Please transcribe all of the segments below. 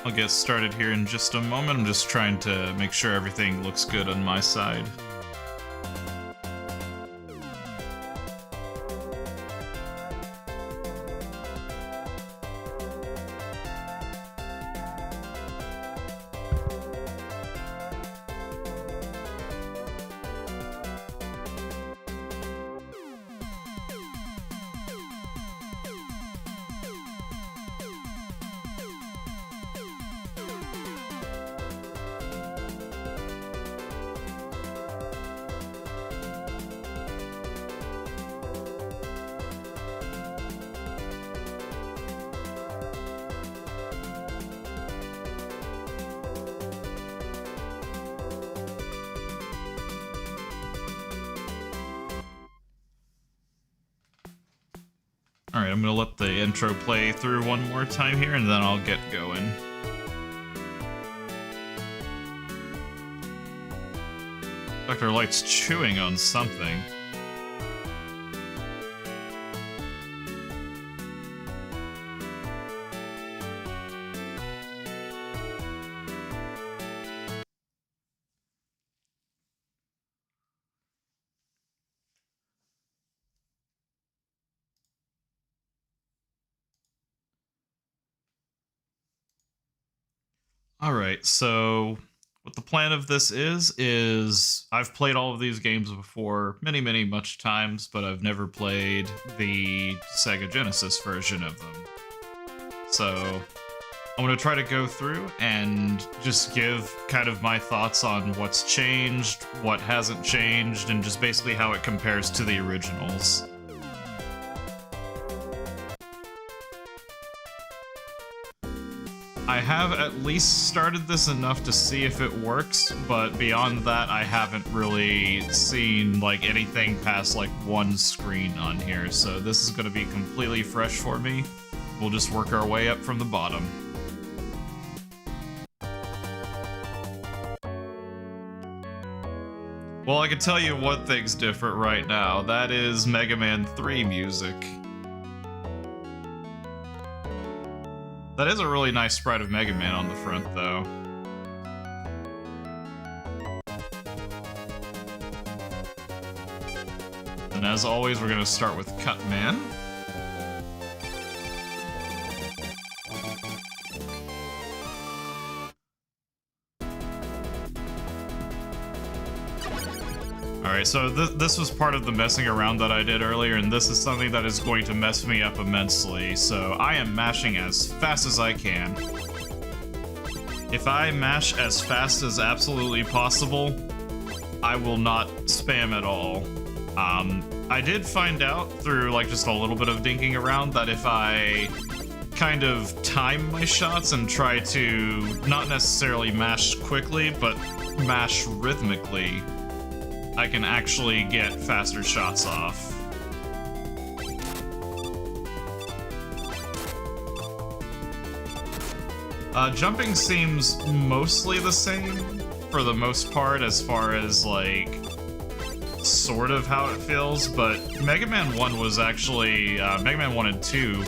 I'll get started here in just a moment. I'm just trying to make sure everything looks good on my side. Alright, I'm gonna let the intro play through one more time here, and then I'll get going. Dr. Light's chewing on something. Alright, so what the plan of this is I've played all of these games before much times, but I've never played the Sega Genesis version of them. So I'm going to try to go through and just give kind of my thoughts on what's changed, what hasn't changed, and just basically how it compares to the originals. I have at least started this enough to see if it works, but beyond that, I haven't really seen like anything past like one screen on here, so this is going to be completely fresh for me. We'll just work our way up from the bottom. Well, I can tell you one thing's different right now. That is Mega Man 3 music. That is a really nice sprite of Mega Man on the front, though. And as always, we're going to start with Cutman. Alright, so this was part of the messing around that I did earlier, and this is something that is going to mess me up immensely, so I am mashing as fast as I can. If I mash as fast as absolutely possible, I will not spam at all. I did find out through like just a little bit of dinking around that if I kind of time my shots and try to not necessarily mash quickly, but mash rhythmically, I can actually get faster shots off. Jumping seems mostly the same for the most part as far as like sort of how it feels, but Mega Man 1 was actually, Mega Man 1 and 2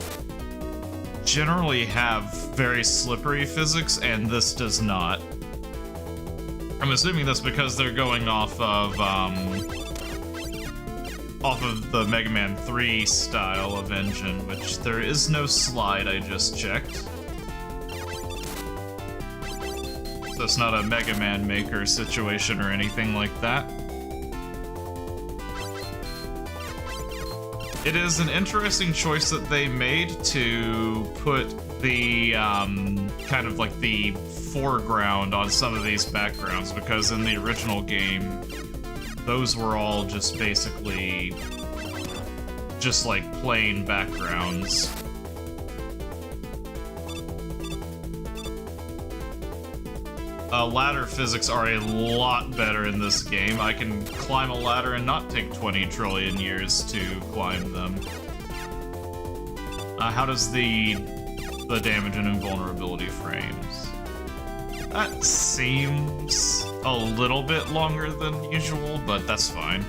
generally have very slippery physics, and this does not. I'm assuming that's because they're going off of the Mega Man 3 style of engine, which there is no slide, I just checked. So it's not a Mega Man Maker situation or anything like that. It is an interesting choice that they made to put the kind of like the foreground on some of these backgrounds, because in the original game those were all just basically just like plain backgrounds. Ladder physics are a lot better in this game. I can climb a ladder and not take 20 trillion years to climb them. How does the damage and invulnerability frames? That seems a little bit longer than usual, but that's fine.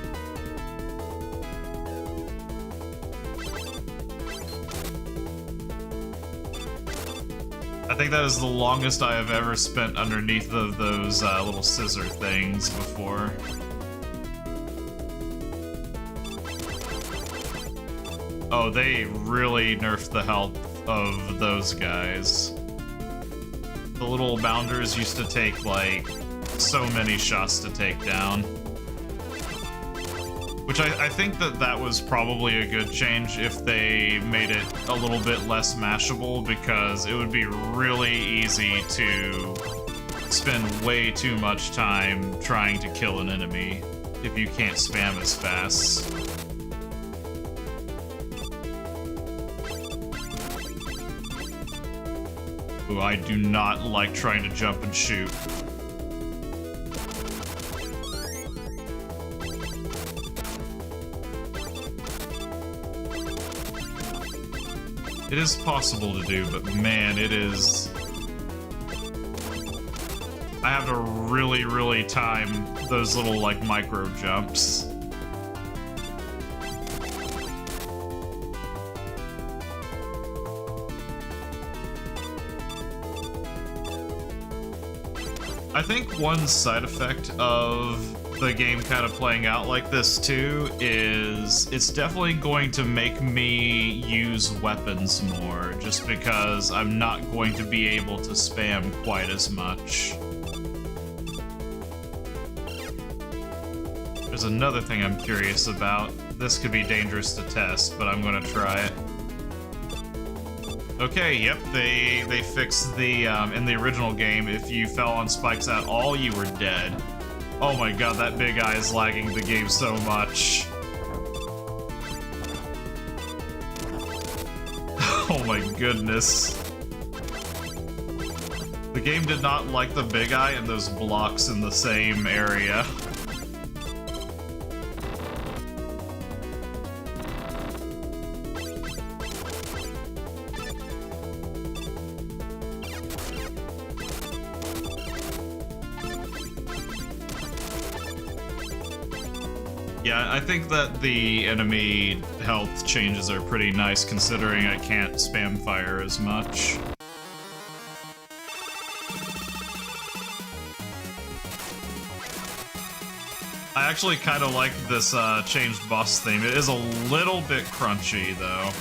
think that is the longest I have ever spent underneath of those little scissor things before. Oh, they really nerfed the health of those guys. The little bounders used to take, like, so many shots to take down. Which I think that was probably a good change if they made it a little bit less mashable, because it would be really easy to spend way too much time trying to kill an enemy if you can't spam as fast. Ooh, I do not like trying to jump and shoot. It is possible to do, but man, it is... I have to really, really time those little, like, micro jumps. I think one side effect of the game kind of playing out like this too is it's definitely going to make me use weapons more, just because I'm not going to be able to spam quite as much. There's another thing I'm curious about. This could be dangerous to test, but I'm gonna try it. Okay, yep, they fixed the, in the original game, if you fell on spikes at all, you were dead. Oh my god, that big eye is lagging the game so much. Oh my goodness. The game did not like the big eye and those blocks in the same area. Yeah, I think that the enemy health changes are pretty nice, considering I can't spam fire as much. I actually kind of like this changed boss theme. It is a little bit crunchy, though.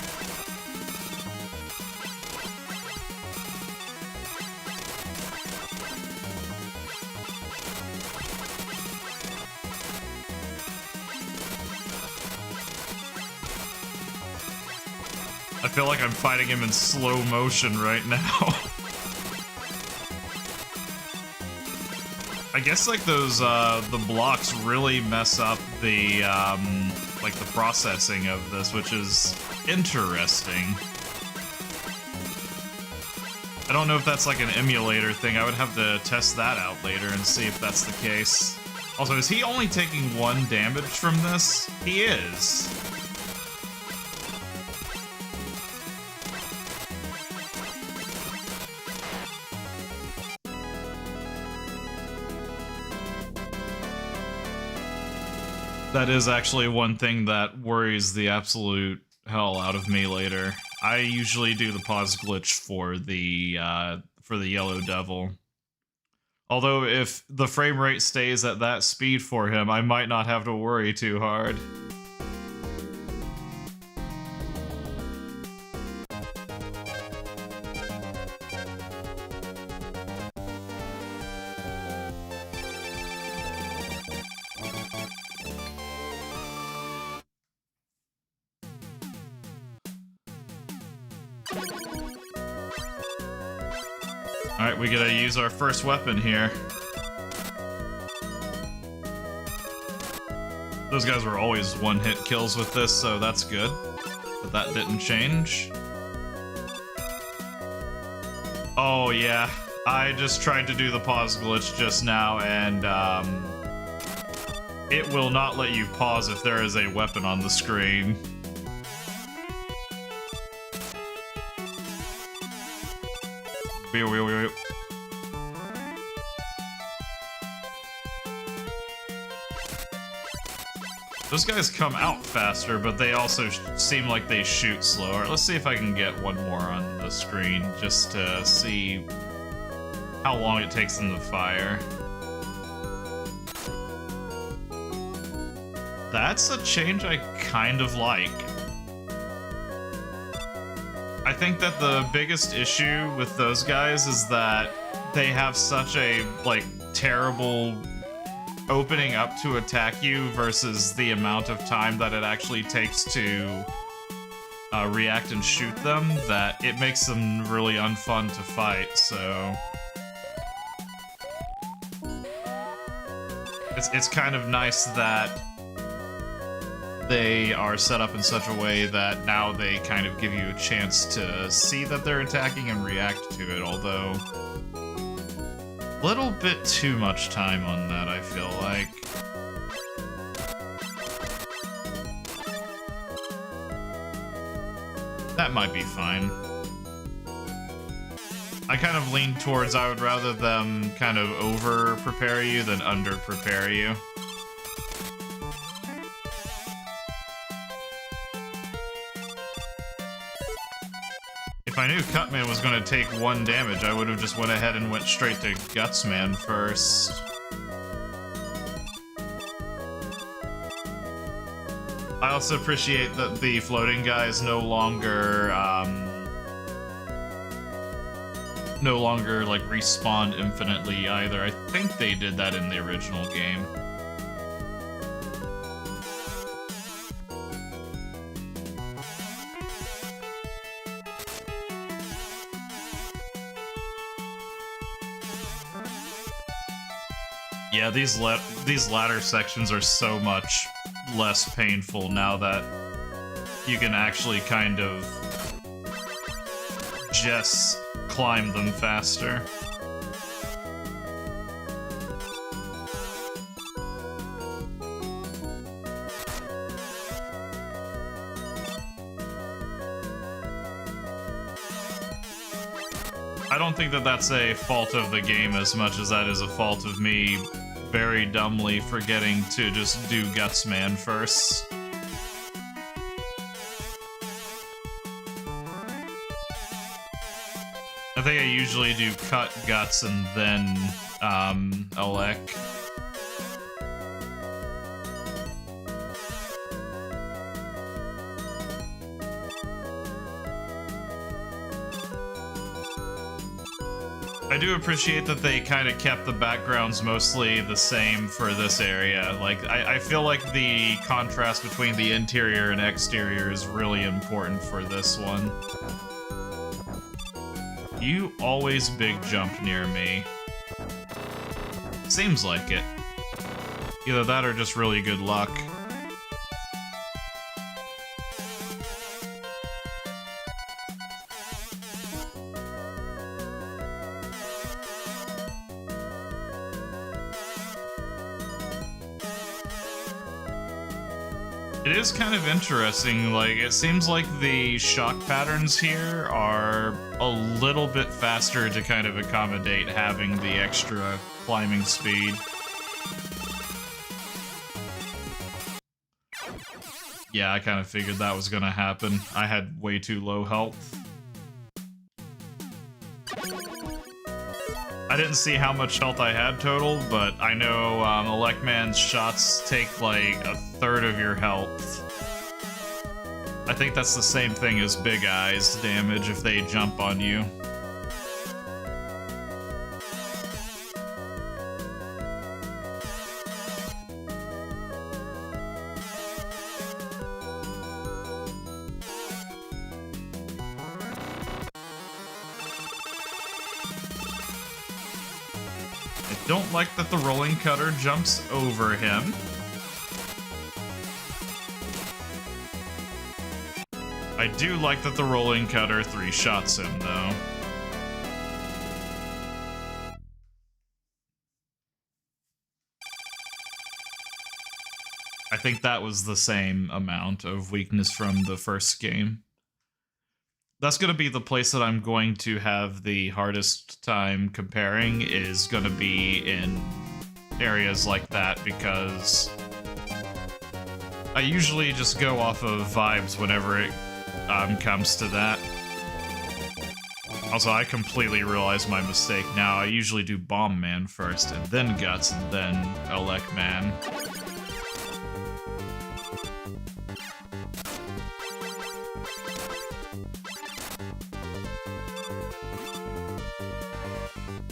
I feel like I'm fighting him in slow motion right now. I guess, like, those, the blocks really mess up the, like, the processing of this, which is interesting. I don't know if that's, like, an emulator thing. I would have to test that out later and see if that's the case. Also, is he only taking 1 damage from this? He is. That is actually one thing that worries the absolute hell out of me later. I usually do the pause glitch for the Yellow Devil. Although if the frame rate stays at that speed for him, I might not have to worry too hard. Alright, we gotta use our first weapon here. Those guys were always one-hit kills with this, so that's good. But that didn't change. Oh yeah, I just tried to do the pause glitch just now, and it will not let you pause if there is a weapon on the screen. Wait. Those guys come out faster, but they also seem like they shoot slower. Let's see if I can get one more on the screen, just to see how long it takes them to fire. That's a change I kind of like. I think that the biggest issue with those guys is that they have such a, like, terrible opening up to attack you versus the amount of time that it actually takes to react and shoot them, that it makes them really unfun to fight, so... It's kind of nice that they are set up in such a way that now they kind of give you a chance to see that they're attacking and react to it, although a little bit too much time on that, I feel like. That might be fine. I kind of lean towards I would rather them kind of over-prepare you than under-prepare you. If I knew Cutman was going to take 1 damage, I would have just went ahead and went straight to Gutsman first. I also appreciate that the floating guys no longer like respawn infinitely either. I think they did that in the original game. Yeah, these ladder sections are so much less painful now that you can actually kind of just climb them faster. I don't think that that's a fault of the game as much as that is a fault of me very dumbly forgetting to just do Gutsman first. I think I usually do Cut, Guts, and then Elec. I do appreciate that they kind of kept the backgrounds mostly the same for this area. Like, I feel like the contrast between the interior and exterior is really important for this one. You always big jump near me. Seems like it. Either that or just really good luck. It is kind of interesting, like, it seems like the shock patterns here are a little bit faster to kind of accommodate having the extra climbing speed. Yeah, I kind of figured that was gonna happen. I had way too low health. I didn't see how much health I had total, but I know Elecman's shots take like a third of your health. I think that's the same thing as Big Eye's damage if they jump on you. Don't like that the rolling cutter jumps over him. I do like that the rolling cutter 3-shots him, though. I think that was the same amount of weakness from the first game. That's going to be the place that I'm going to have the hardest time comparing, is going to be in areas like that, because I usually just go off of vibes whenever it comes to that. Also, I completely realized my mistake now. I usually do Bomb Man first, and then Guts, and then Elec Man.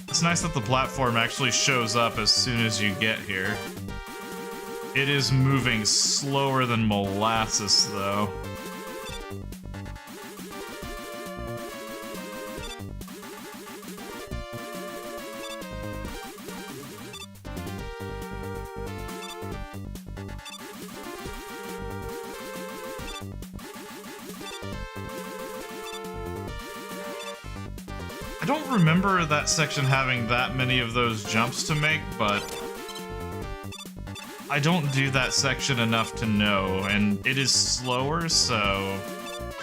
It's nice that the platform actually shows up as soon as you get here. It is moving slower than molasses, though. I don't remember that section having that many of those jumps to make, but I don't do that section enough to know, and it is slower, so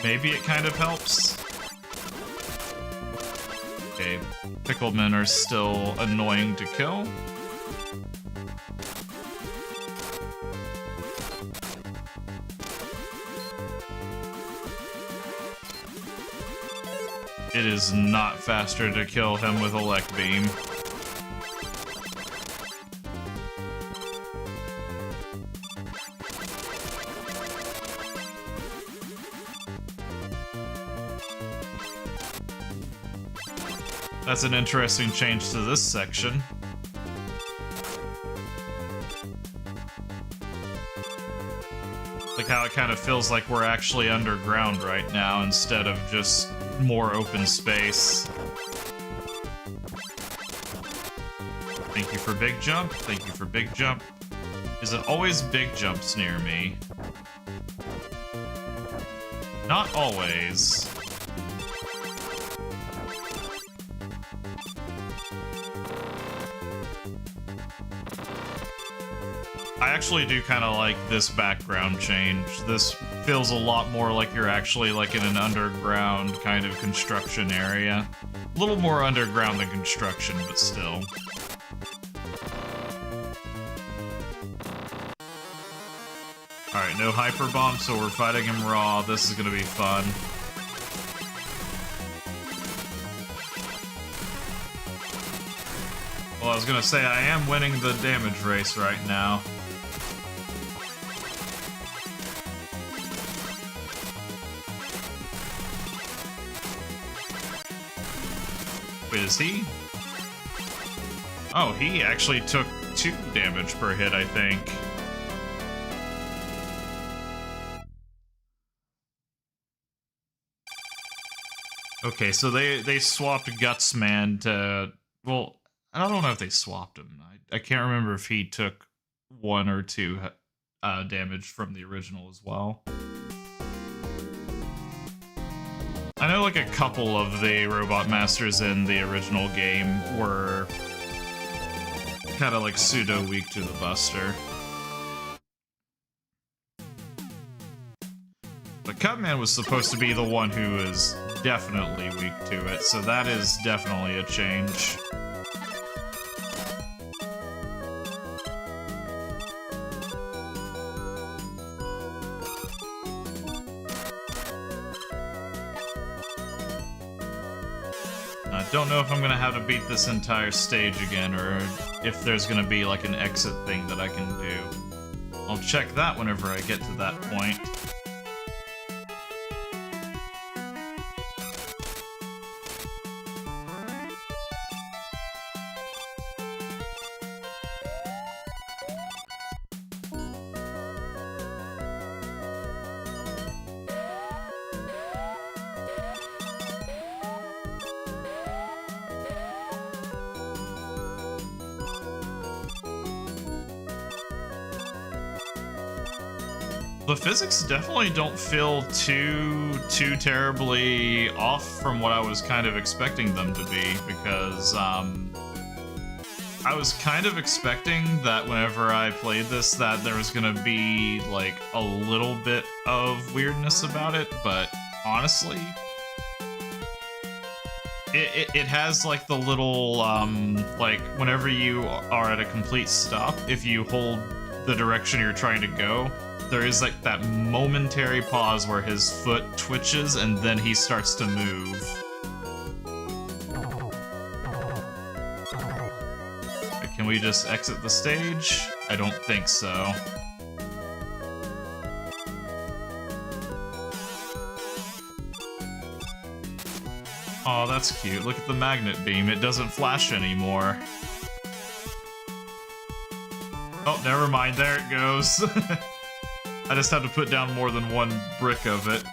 maybe it kind of helps. Okay, Picklemen are still annoying to kill. It is not faster to kill him with Elec Beam. That's an interesting change to this section. Like how it kind of feels like we're actually underground right now instead of just more open space. Thank you for big jump. Thank you for big jump. Is it always big jumps near me? Not always. I actually do kind of like this background change. This feels a lot more like you're actually like in an underground kind of construction area. A little more underground than construction, but still. Alright, no hyper bomb, so we're fighting him raw. This is gonna be fun. Well, I was gonna say, I am winning the damage race right now. Wait, is he? Oh, he actually took 2 damage per hit, I think. Okay, so they swapped Gutsman to... Well, I don't know if they swapped him. I can't remember if he took 1 or 2 damage from the original as well. I know like a couple of the Robot Masters in the original game were kind of like pseudo weak to the Buster. But Cutman was supposed to be the one who is definitely weak to it, so that is definitely a change. I don't know if I'm gonna have to beat this entire stage again, or if there's gonna be like an exit thing that I can do. I'll check that whenever I get to that point. The physics definitely don't feel too terribly off from what I was kind of expecting them to be, because I was kind of expecting that whenever I played this that there was gonna be like a little bit of weirdness about it, but honestly, it has like the little like whenever you are at a complete stop, if you hold the direction you're trying to go, there is like that momentary pause where his foot twitches and then he starts to move. Can we just exit the stage? I don't think so. Oh, that's cute. Look at the magnet beam. It doesn't flash anymore. Oh, never mind. There it goes. I just have to put down more than one brick of it.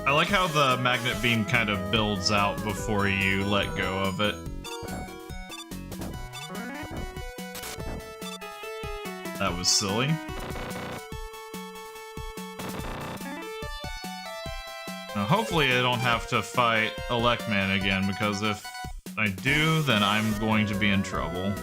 I like how the magnet beam kind of builds out before you let go of it. That was silly. Now, hopefully I don't have to fight Elecman again, because if I do, then I'm going to be in trouble.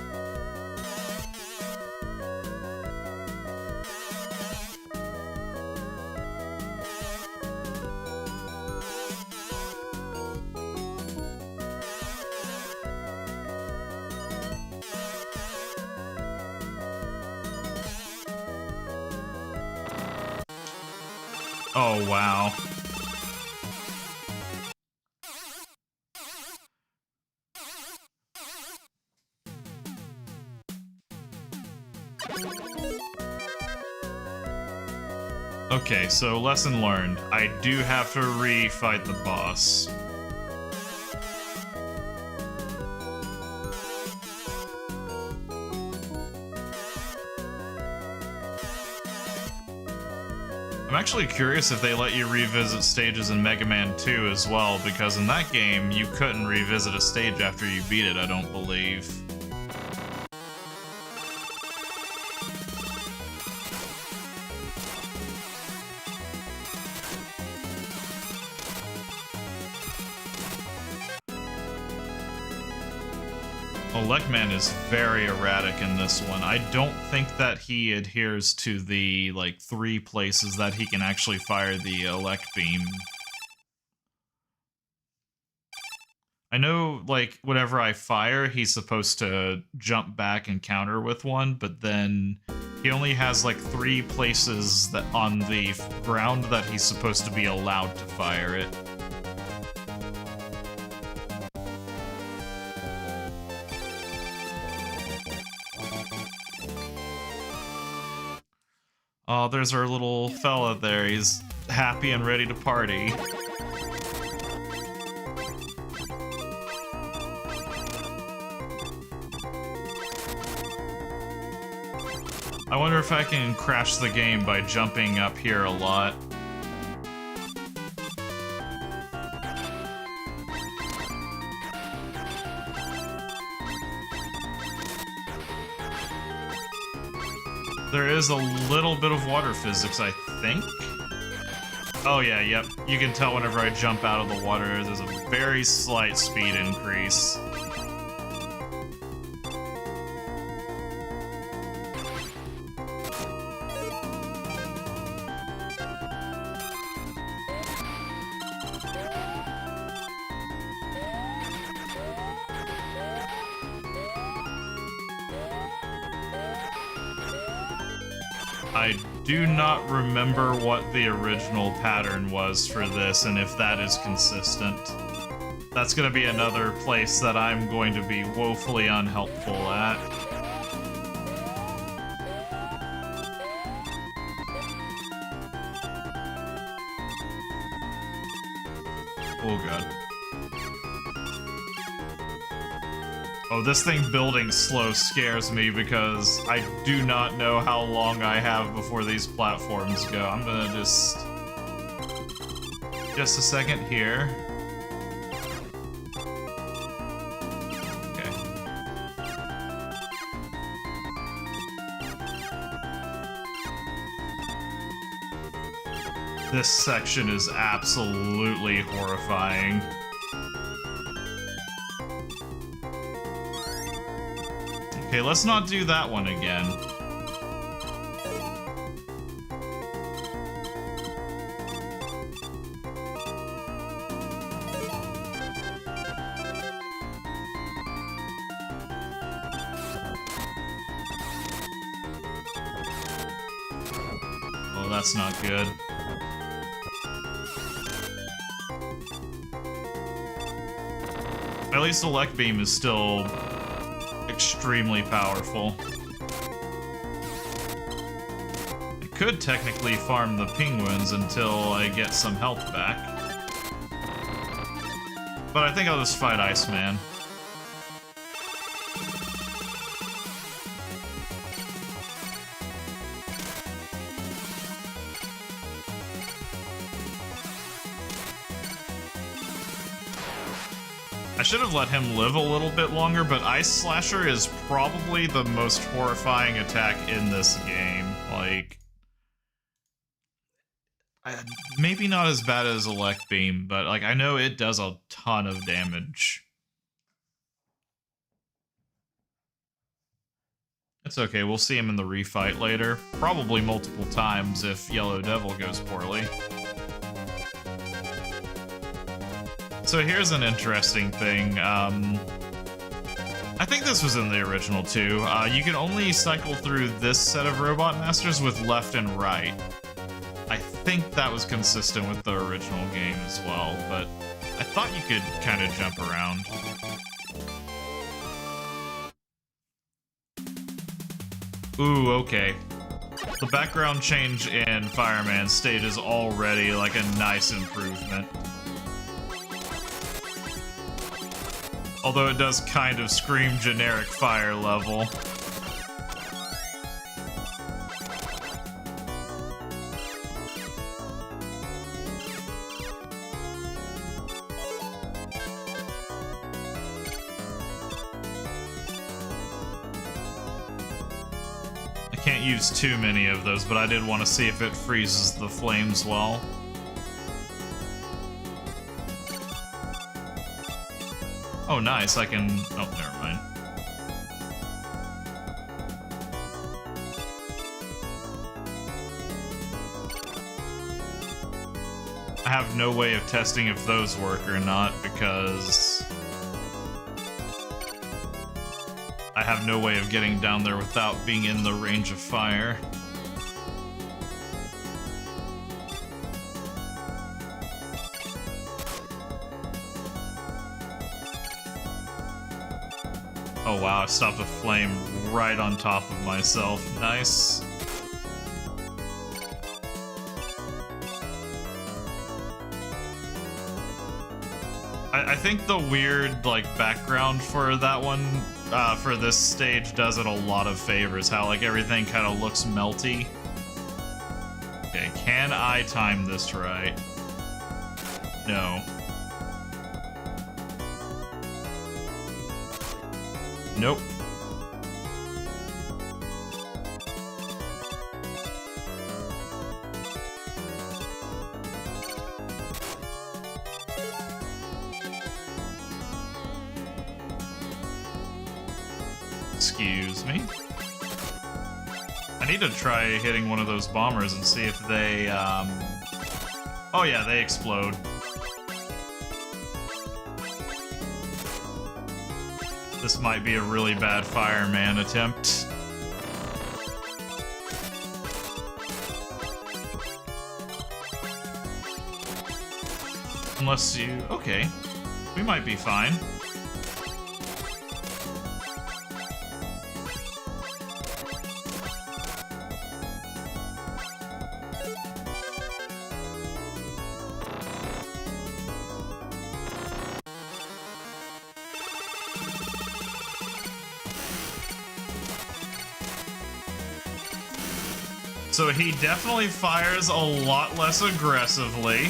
Oh, wow. Okay, so lesson learned. I do have to re-fight the boss. I'm actually curious if they let you revisit stages in Mega Man 2 as well, because in that game, you couldn't revisit a stage after you beat it, I don't believe. Elecman is very erratic in this one. I don't think that he adheres to the, like, 3 places that he can actually fire the elect beam. I know, like, whenever I fire, he's supposed to jump back and counter with one, but then he only has, like, 3 places that on the ground that he's supposed to be allowed to fire it. Oh, there's our little fella there. He's happy and ready to party. I wonder if I can crash the game by jumping up here a lot. There is a little bit of water physics, I think. Oh yeah, yep. You can tell whenever I jump out of the water, there's a very slight speed increase. I do not remember what the original pattern was for this, and if that is consistent. That's going to be another place that I'm going to be woefully unhelpful at. Oh god. Oh, this thing building slow scares me because I do not know how long I have before these platforms go. I'm gonna just a second here. Okay. This section is absolutely horrifying. Okay, let's not do that one again. Oh, that's not good. At least Elect Beam is still extremely powerful. I could technically farm the penguins until I get some health back. But I think I'll just fight Iceman. I should have let him live a little bit longer, but Ice Slasher is probably the most horrifying attack in this game. Like, maybe not as bad as Elect Beam, but like I know it does a ton of damage. It's okay, we'll see him in the refight later. Probably multiple times if Yellow Devil goes poorly. So here's an interesting thing. I think this was in the original too. You can only cycle through this set of Robot Masters with left and right. I think that was consistent with the original game as well, but I thought you could kind of jump around. Ooh, okay. The background change in Fireman stage is already like a nice improvement. Although it does kind of scream generic fire level. I can't use too many of those, but I did want to see if it freezes the flames well. Oh, nice, I can... Oh, never mind. I have no way of testing if those work or not, because... I have no way of getting down there without being in the range of fire. Oh wow, I stopped a flame right on top of myself. Nice. I think the weird, like, background for that one, for this stage does it a lot of favors. How, like, everything kind of looks melty. Okay, can I time this right? No. Nope. Excuse me. I need to try hitting one of those bombers and see if they, Oh yeah, they explode. This might be a really bad fireman attempt. Unless you... Okay. We might be fine. So he definitely fires a lot less aggressively.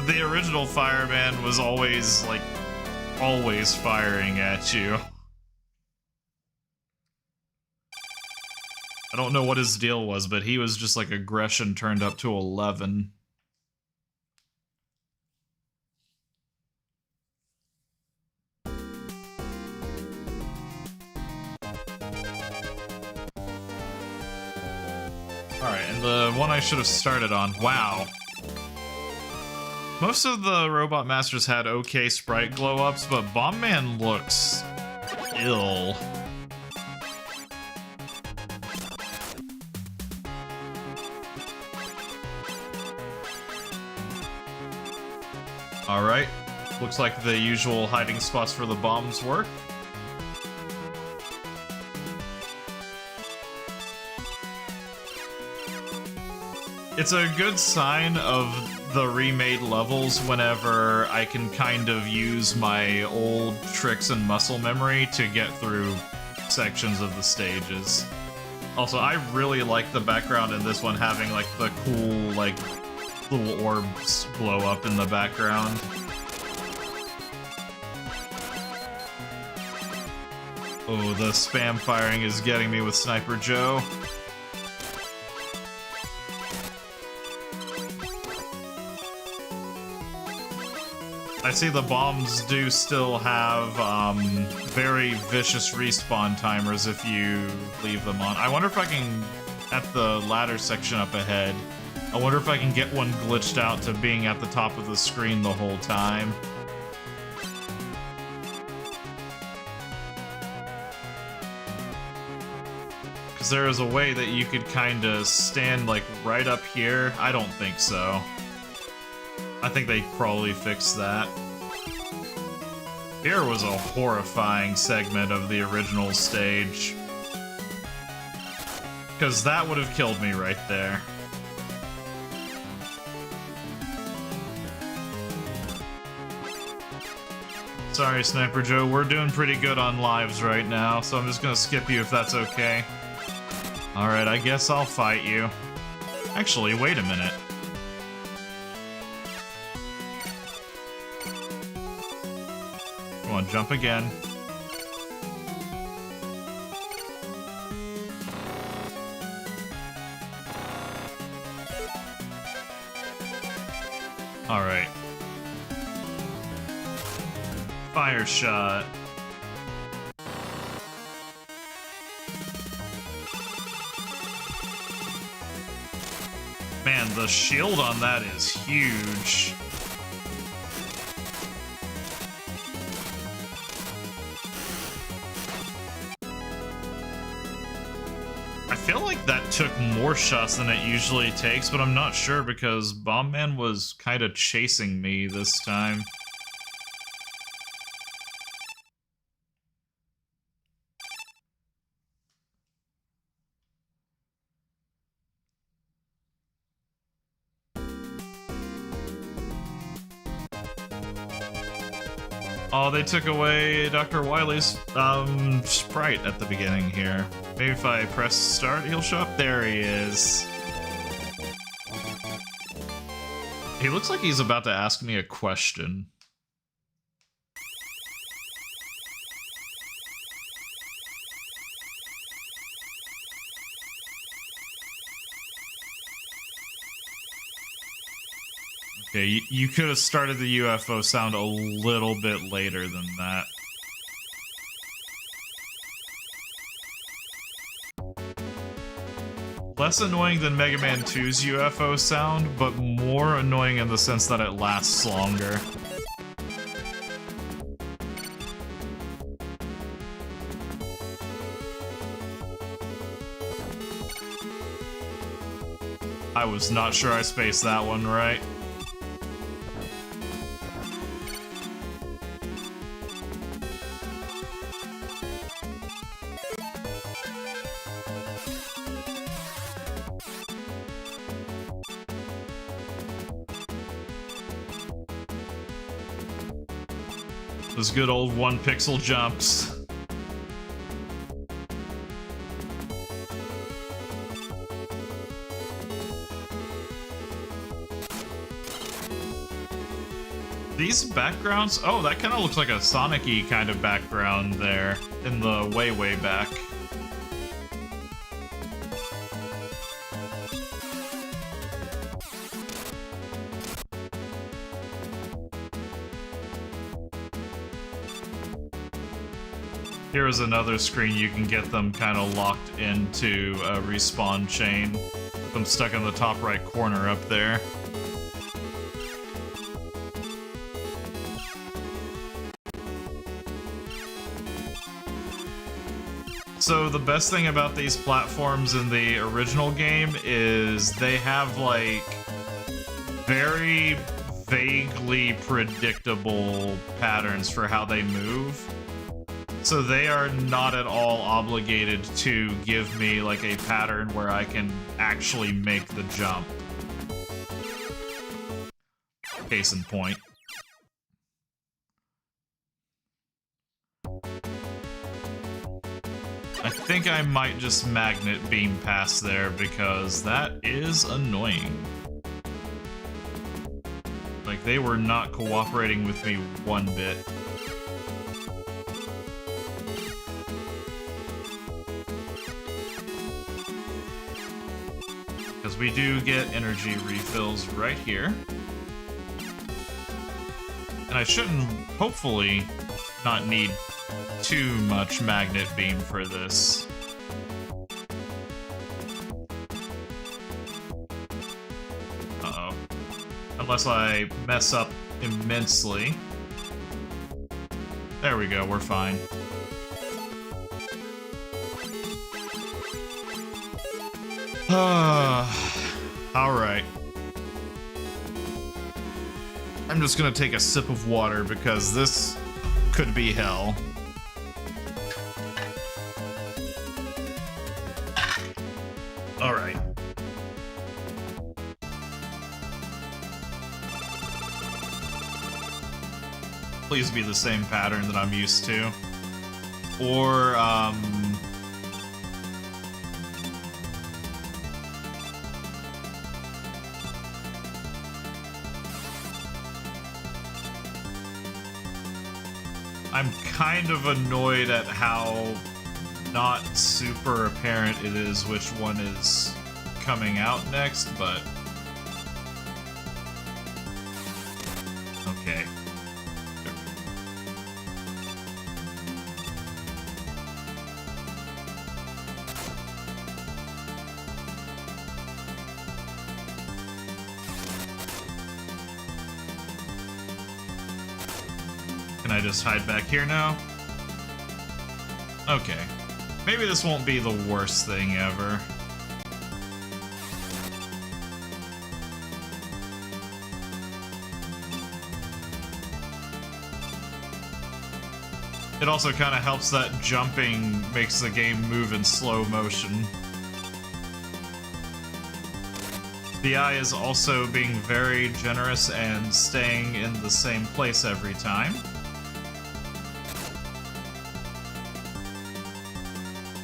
The original fireman was always, like, always firing at you. I don't know what his deal was, but he was just like aggression turned up to 11. Alright, and the one I should have started on. Wow. Most of the Robot Masters had okay sprite glow-ups, but Bomb Man looks ill. Alright. Looks like the usual hiding spots for the bombs work. It's a good sign of the remade levels whenever I can kind of use my old tricks and muscle memory to get through sections of the stages. Also, I really like the background in this one having like the cool like little orbs glow up in the background. Oh, the spam firing is getting me with Sniper Joe. I see the bombs do still have very vicious respawn timers if you leave them on. I wonder if I can, at the ladder section up ahead, I wonder if I can get one glitched out to being at the top of the screen the whole time. Because there is a way that you could kind of stand like right up here. I don't think so. I think they probably fixed that. Here was a horrifying segment of the original stage. Because that would have killed me right there. Sorry, Sniper Joe, we're doing pretty good on lives right now, so I'm just gonna skip you if that's okay. Alright, I guess I'll fight you. Actually, wait a minute. Come on, jump again. Alright. Fire shot. Man, the shield on that is huge. I feel like that took more shots than it usually takes, but I'm not sure because Bomb Man was kind of chasing me this time. Oh, they took away Dr. Wily's sprite at the beginning here. Maybe if I press start, he'll show up. There he is. He looks like he's about to ask me a question. Okay, you could have started the UFO sound a little bit later than that. Less annoying than Mega Man 2's UFO sound, but more annoying in the sense that it lasts longer. I was not sure I spaced that one right. Those good old 1-pixel jumps. These backgrounds... Oh, that kind of looks like a Sonic-y kind of background there in the way, way back. Here is another screen you can get them kind of locked into a respawn chain. I'm stuck in the top right corner up there. So the best thing about these platforms in the original game is they have, like, very vaguely predictable patterns for how they move. So they are not at all obligated to give me, like, a pattern where I can actually make the jump. Case in point. I think I might just magnet beam past there because that is annoying. Like, they were not cooperating with me one bit. Because we do get energy refills right here. And I shouldn't, hopefully, not need too much magnet beam for this. Uh-oh. Unless I mess up immensely. There we go, we're fine. Alright. I'm just gonna take a sip of water because this could be hell. Alright. Please be the same pattern that I'm used to. Or, I'm kind of annoyed at how not super apparent it is which one is coming out next, but okay. Can I just hide back here now? Okay. Maybe this won't be the worst thing ever. It also kind of helps that jumping makes the game move in slow motion. The eye is also being very generous and staying in the same place every time.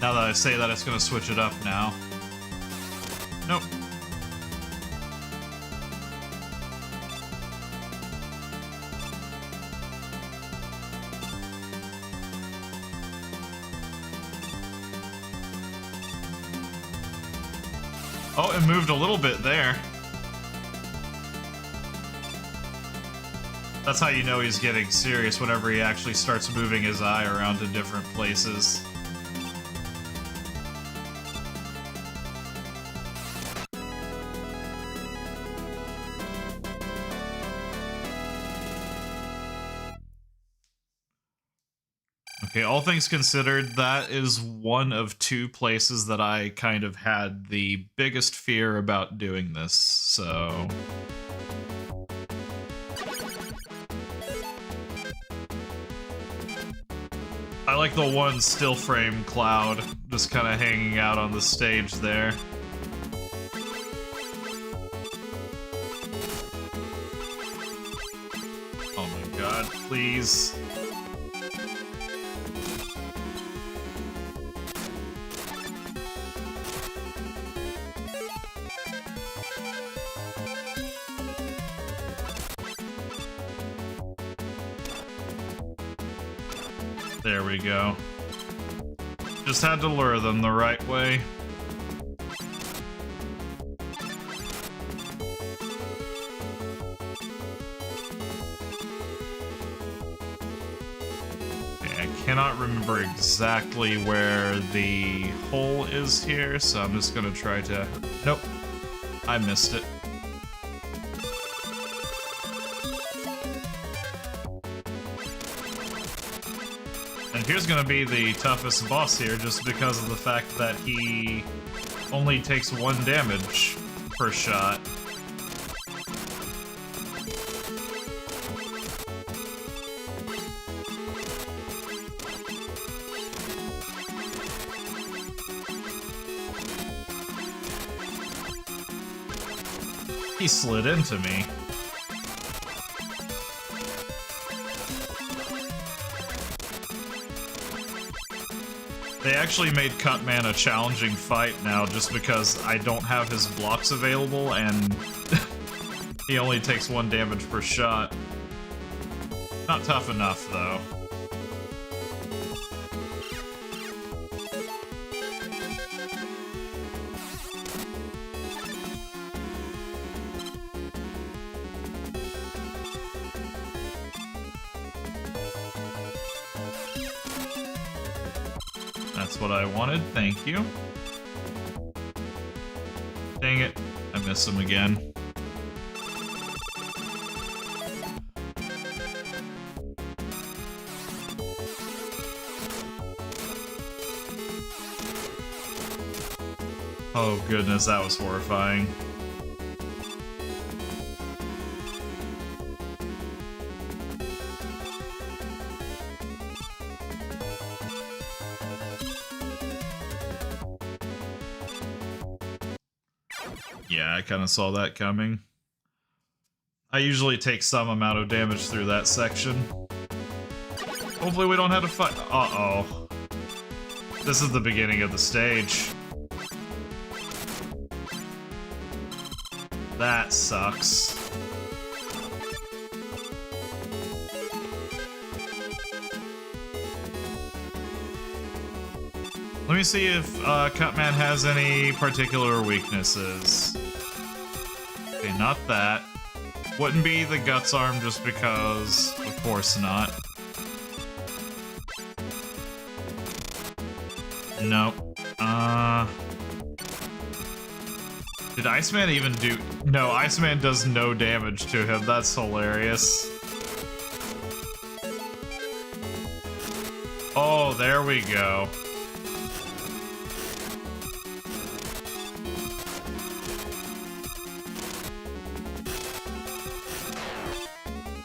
Now that I say that, it's gonna switch it up now. Nope. Oh, it moved a little bit there. That's how you know he's getting serious, whenever he actually starts moving his eye around to different places. Okay, all things considered, that is one of two places that I kind of had the biggest fear about doing this, so... I like the one still frame cloud just kind of hanging out on the stage there. Oh my god, please. There we go. Just had to lure them the right way. Okay, I cannot remember exactly where the hole is here, so I'm just gonna try to... Nope. I missed it. And here's gonna be the toughest boss here just because of the fact that he only takes 1 damage per shot. He slid into me. They actually made Cutman a challenging fight now just because I don't have his blocks available and he only takes 1 damage per shot. Not tough enough, though. That's what I wanted, thank you. Dang it, I missed him again. Oh goodness, that was horrifying. Yeah, I kind of saw that coming. I usually take some amount of damage through that section. Hopefully we don't have to fight. Uh-oh. This is the beginning of the stage. That sucks. Let me see if Cutman has any particular weaknesses. Okay, not that. Wouldn't be the Guts Arm just because, of course not. Nope. Did Iceman even do... No, Iceman does no damage to him. That's hilarious. Oh, there we go.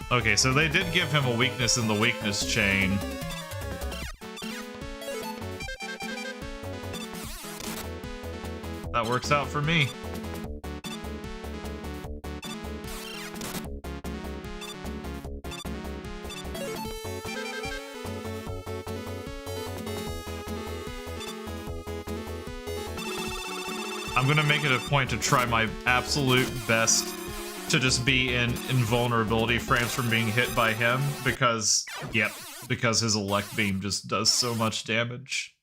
Okay, so they did give him a weakness in the weakness chain. That works out for me. I'm gonna make it a point to try my absolute best to just be in invulnerability frames from being hit by him, because, yep, because his Elect Beam just does so much damage.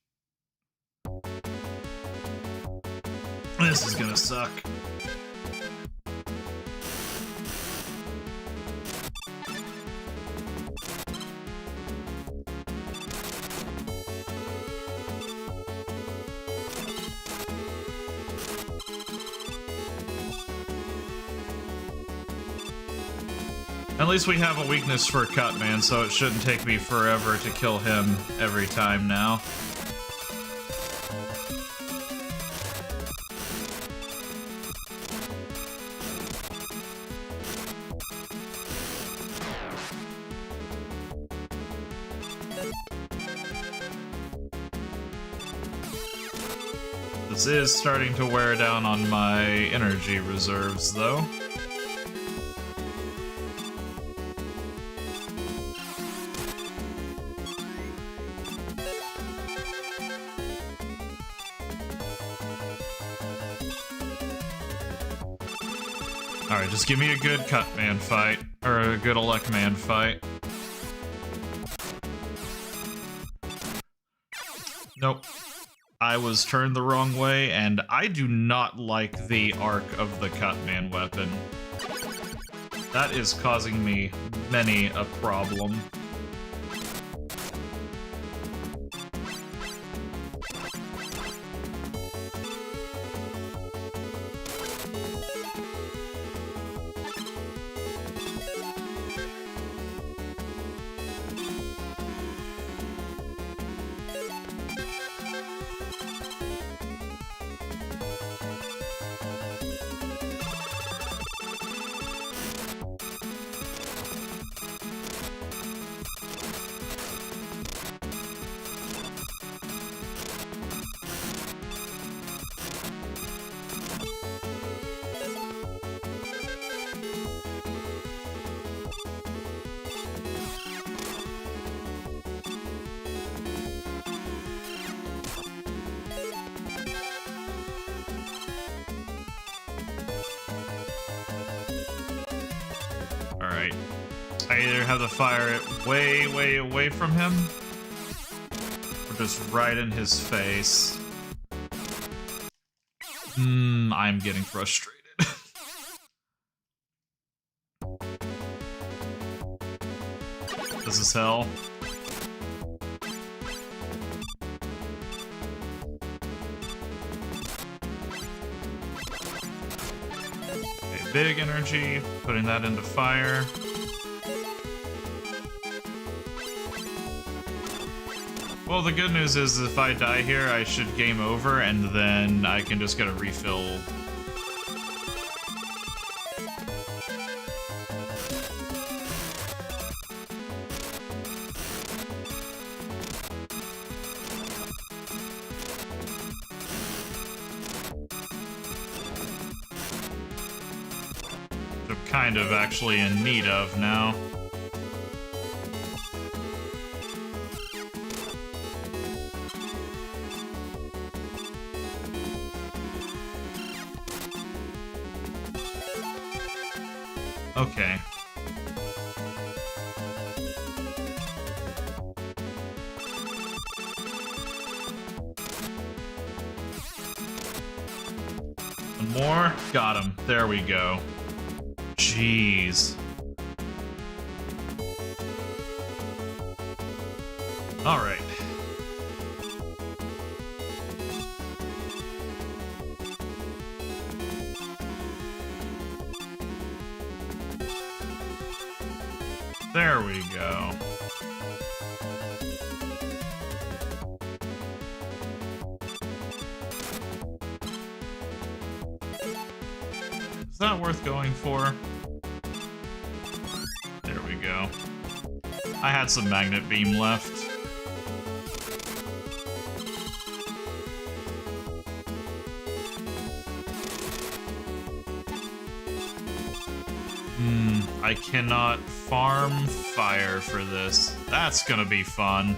This is gonna suck. At least we have a weakness for Cutman, so it shouldn't take me forever to kill him every time now. This is starting to wear down on my energy reserves, though. Alright, just give me a good Cutman fight, or a good Electman fight. Nope. I was turned the wrong way, and I do not like the arc of the Cutman weapon. That is causing me many a problem. Alright. I either have to fire it way, way away from him, or just right in his face. I'm getting frustrated. This is hell. Okay, big energy, putting that into fire. Well, the good news is if I die here, I should game over, and then I can just get a refill. I'm kind of actually in need of now. Okay. One more. Got him. There we go. Jeez. All right. There we go. Is that worth going for? There we go. I had some magnet beam left. I cannot farm fire for this. That's gonna be fun.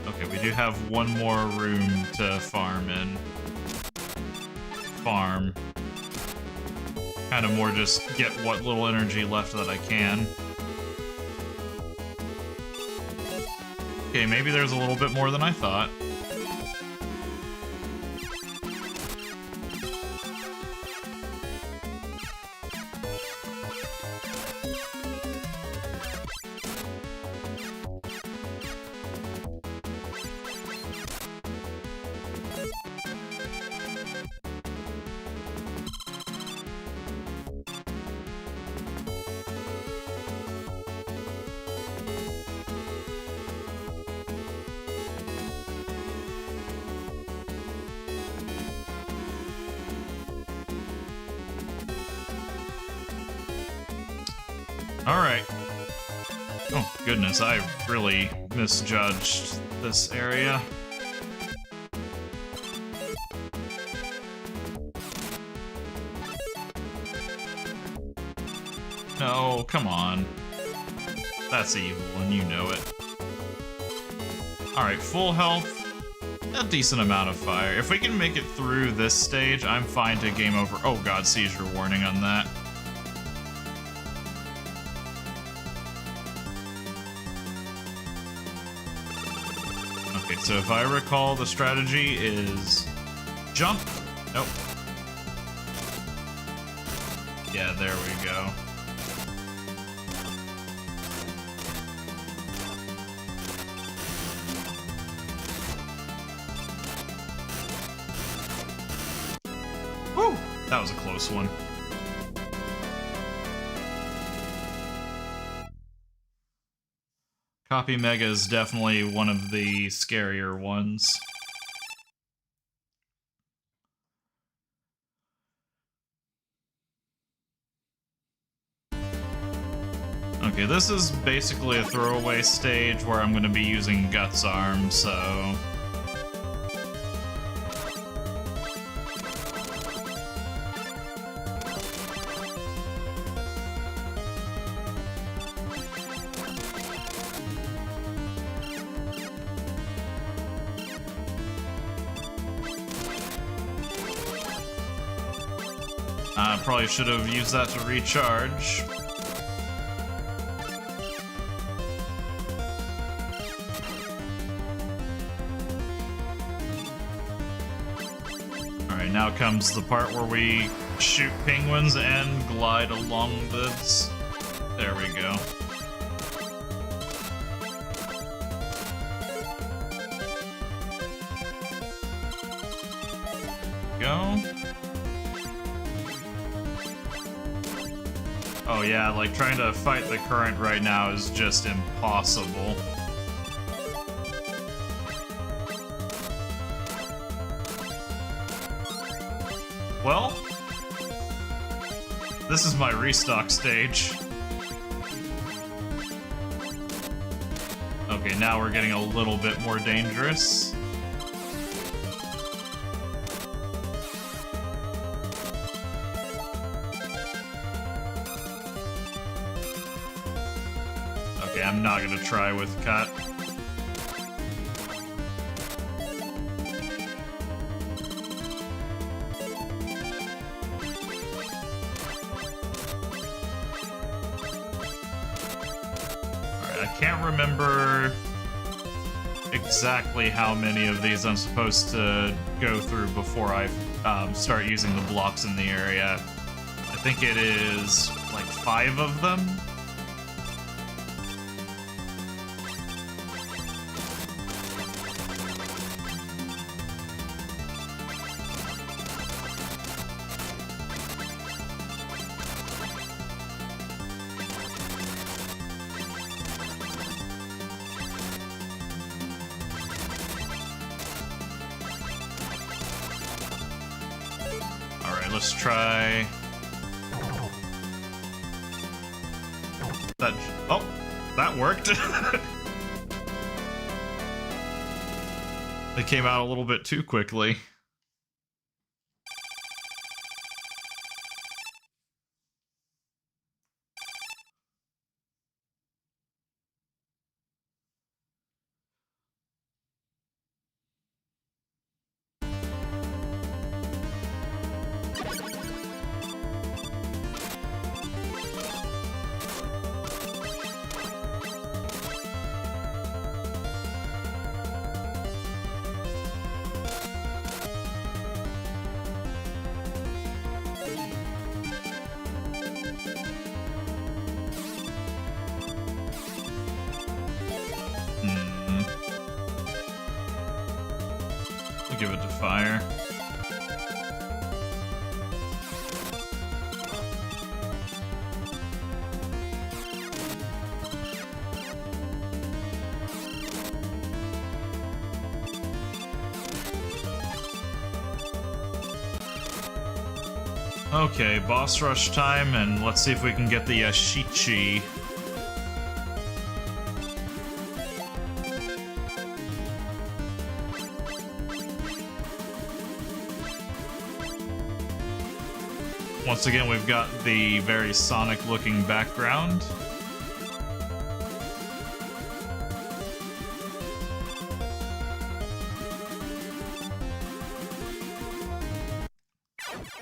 Okay, we do have one more room to farm in. Farm. Kind of more just get what little energy left that I can. Okay, maybe there's a little bit more than I thought. Alright. Oh, goodness, I really misjudged this area. No, come on. That's evil, and you know it. Alright, full health. A decent amount of fire. If we can make it through this stage, I'm fine to game over. Oh god, seizure warning on that. Okay, so if I recall, the strategy is jump. Nope. Yeah, there we go. Whew, that was a close one. Copy Mega is definitely one of the scarier ones. Okay, this is basically a throwaway stage where I'm going to be using Guts Arm, so... Probably should have used that to recharge. Alright, now comes the part where we shoot penguins and glide along this. There we go. Go. Oh yeah, like trying to fight the current right now is just impossible. Well, this is my restock stage. Okay, now we're getting a little bit more dangerous. Okay, I'm not gonna try with cut. I can't remember exactly how many of these I'm supposed to go through before I start using the blocks in the area. I think it is like 5 of them. Let's try that. Oh, that worked. They came out a little bit too quickly. Give it to fire. Okay, boss rush time, and let's see if we can get the Yashichi. Once again, we've got the very Sonic-looking background.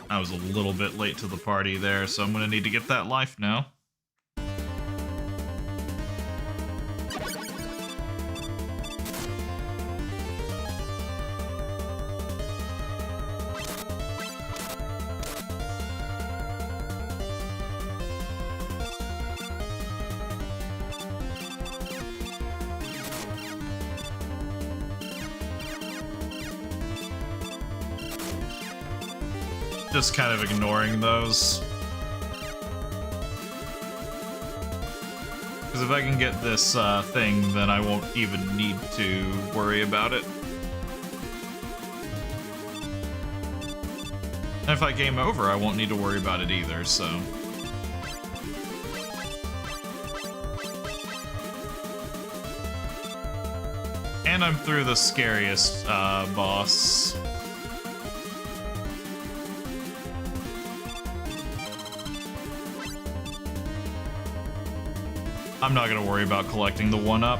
I was a little bit late to the party there, so I'm gonna need to get that life now. Just kind of ignoring those. Because if I can get this thing, then I won't even need to worry about it. And if I game over, I won't need to worry about it either, so... And I'm through the scariest boss. I'm not gonna worry about collecting the 1-up.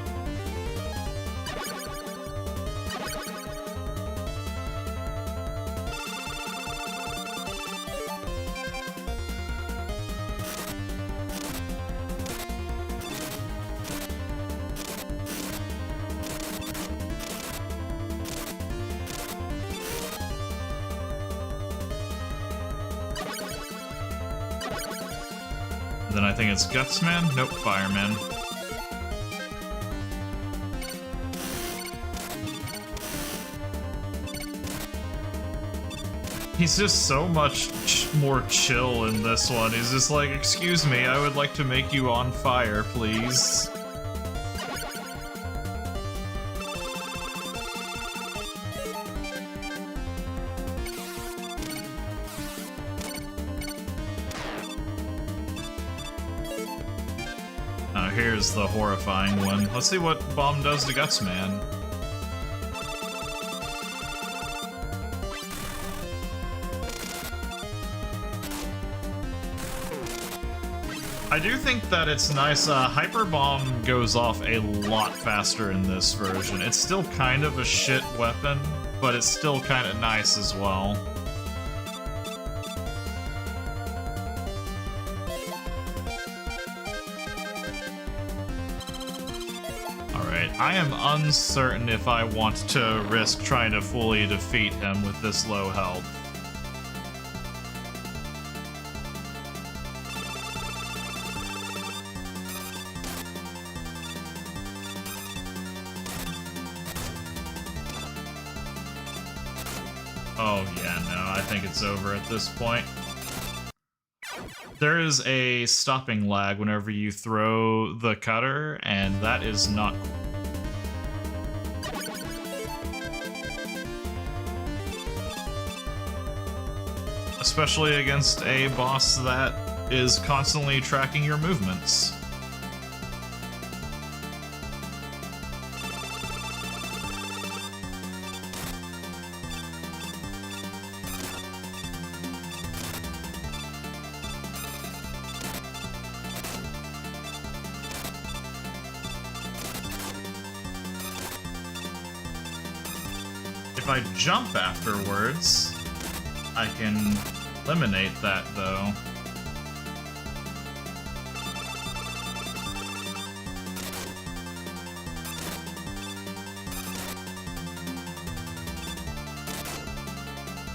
Then I think it's Gutsman? Nope, Fireman. He's just so much more chill in this one. He's just like, excuse me, I would like to make you on fire, please. Here's the horrifying one. Let's see what Bomb does to Gutsman. I do think that it's nice. Hyper Bomb goes off a lot faster in this version. It's still kind of a shit weapon, but it's still kind of nice as well. I am uncertain if I want to risk trying to fully defeat him with this low health. Oh yeah, no, I think it's over at this point. There is a stopping lag whenever you throw the cutter, and that is not cool. Especially against a boss that is constantly tracking your movements. If I jump afterwards, I can eliminate that, though.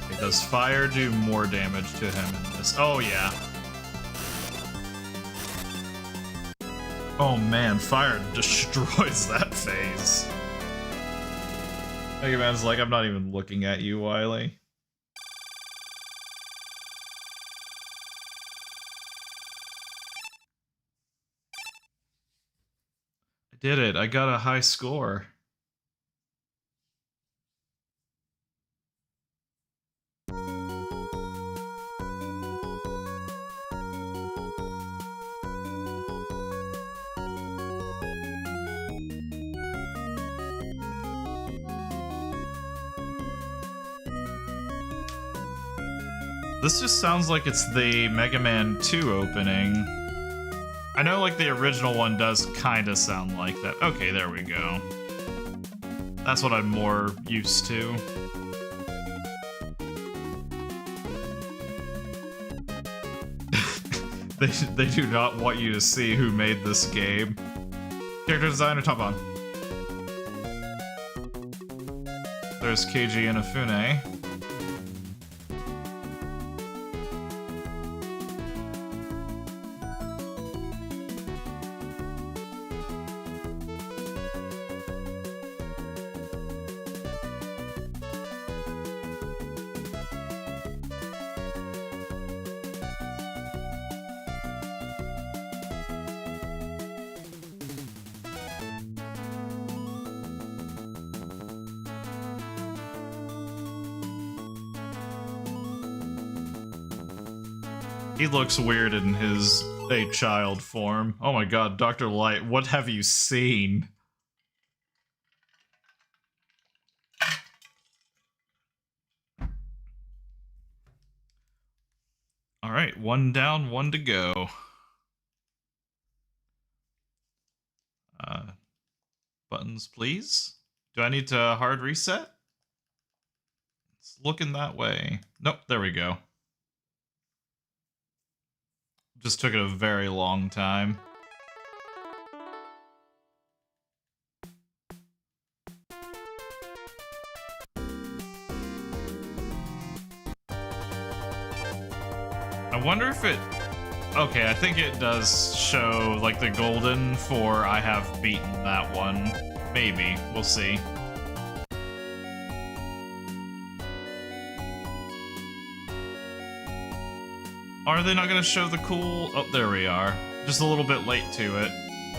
Okay, does fire do more damage to him in this? Oh, yeah. Oh, man, fire destroys that phase. Mega Man's like, I'm not even looking at you, Wily. Did it. I got a high score. This just sounds like it's the Mega Man 2 opening. I know, like, the original one does kind of sound like that. Okay, there we go. That's what I'm more used to. They do not want you to see who made this game. Character designer, top on. There's Keiji Inafune. He looks weird in his child form. Oh my god, Dr. Light, what have you seen? Alright, one down, one to go. Buttons, please? Do I need to hard reset? It's looking that way. Nope, there we go. Just took it a very long time. I wonder if it Okay, I think it does show, like, the golden for I have beaten that one. Maybe. We'll see. Are they not going to show the cool... Oh, there we are. Just a little bit late to it.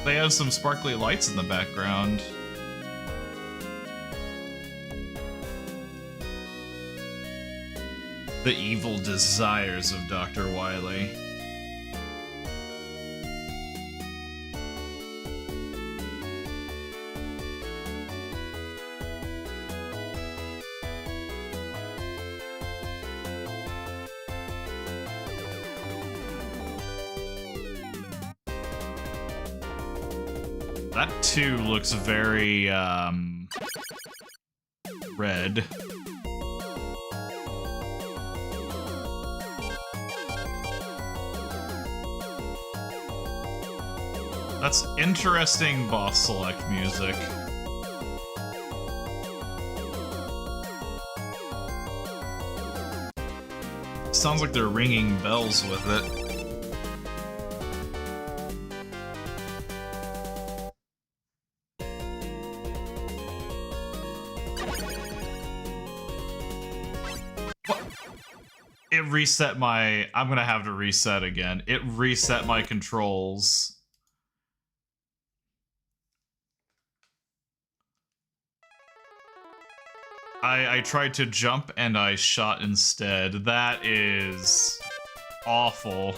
They have some sparkly lights in the background. The evil desires of Dr. Wily. That too looks very, red. That's interesting boss select music. Sounds like they're ringing bells with it. It reset my... I'm gonna have to reset again. It reset my controls. I tried to jump and I shot instead. That is awful.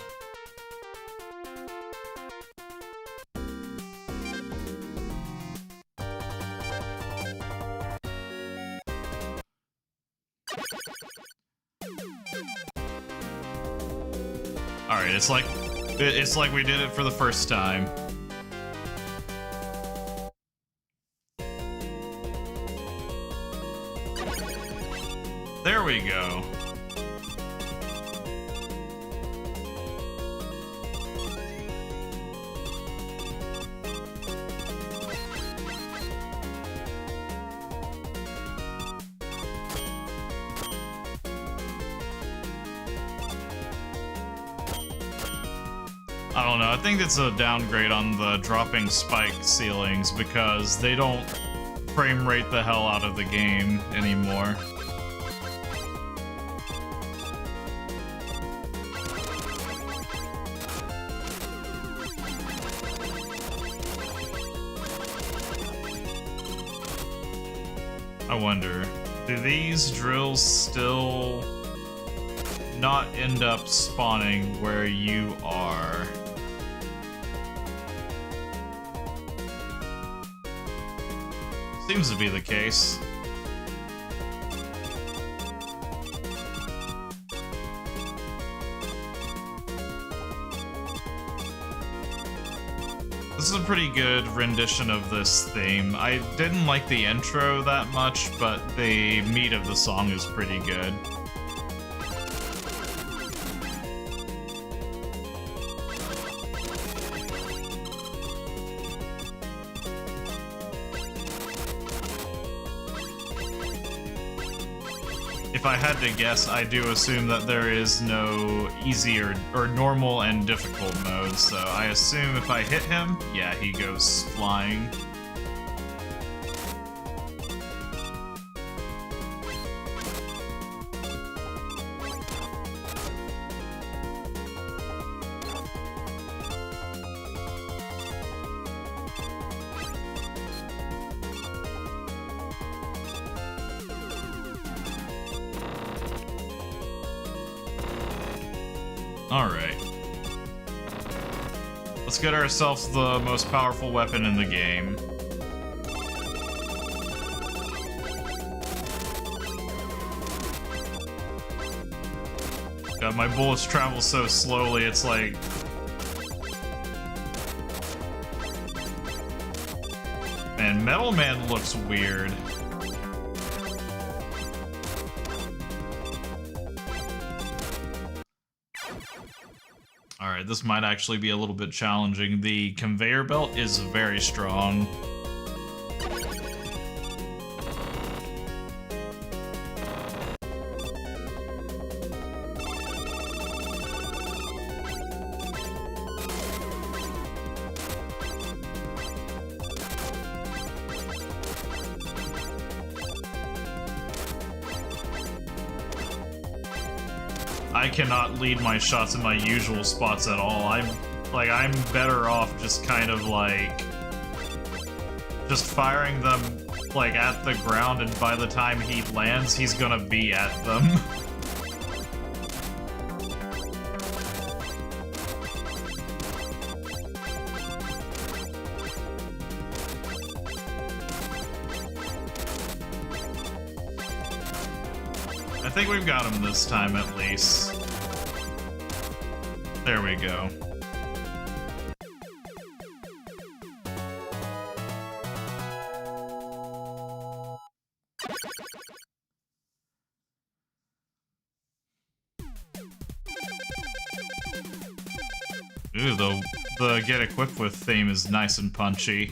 Alright, it's like we did it for the first time. There we go. I don't know, I think it's a downgrade on the dropping spike ceilings because they don't frame rate the hell out of the game anymore. I wonder, do these drills still not end up spawning where you are? Seems to be the case. This is a pretty good rendition of this theme. I didn't like the intro that much, but the meat of the song is pretty good. If I had to guess, I do assume that there is no easy or normal and difficult modes, so I assume if I hit him, yeah, he goes flying. Alright. Let's get ourselves the most powerful weapon in the game. God, my bullets travel so slowly, it's like... Man, Metal Man looks weird. Alright, this might actually be a little bit challenging. The conveyor belt is very strong. I cannot lead my shots in my usual spots at all. I'm better off just kind of like just firing them like at the ground, and by the time he lands, he's gonna be at them. I think we've got him this time at least. There we go. Ooh, the get equipped with theme is nice and punchy.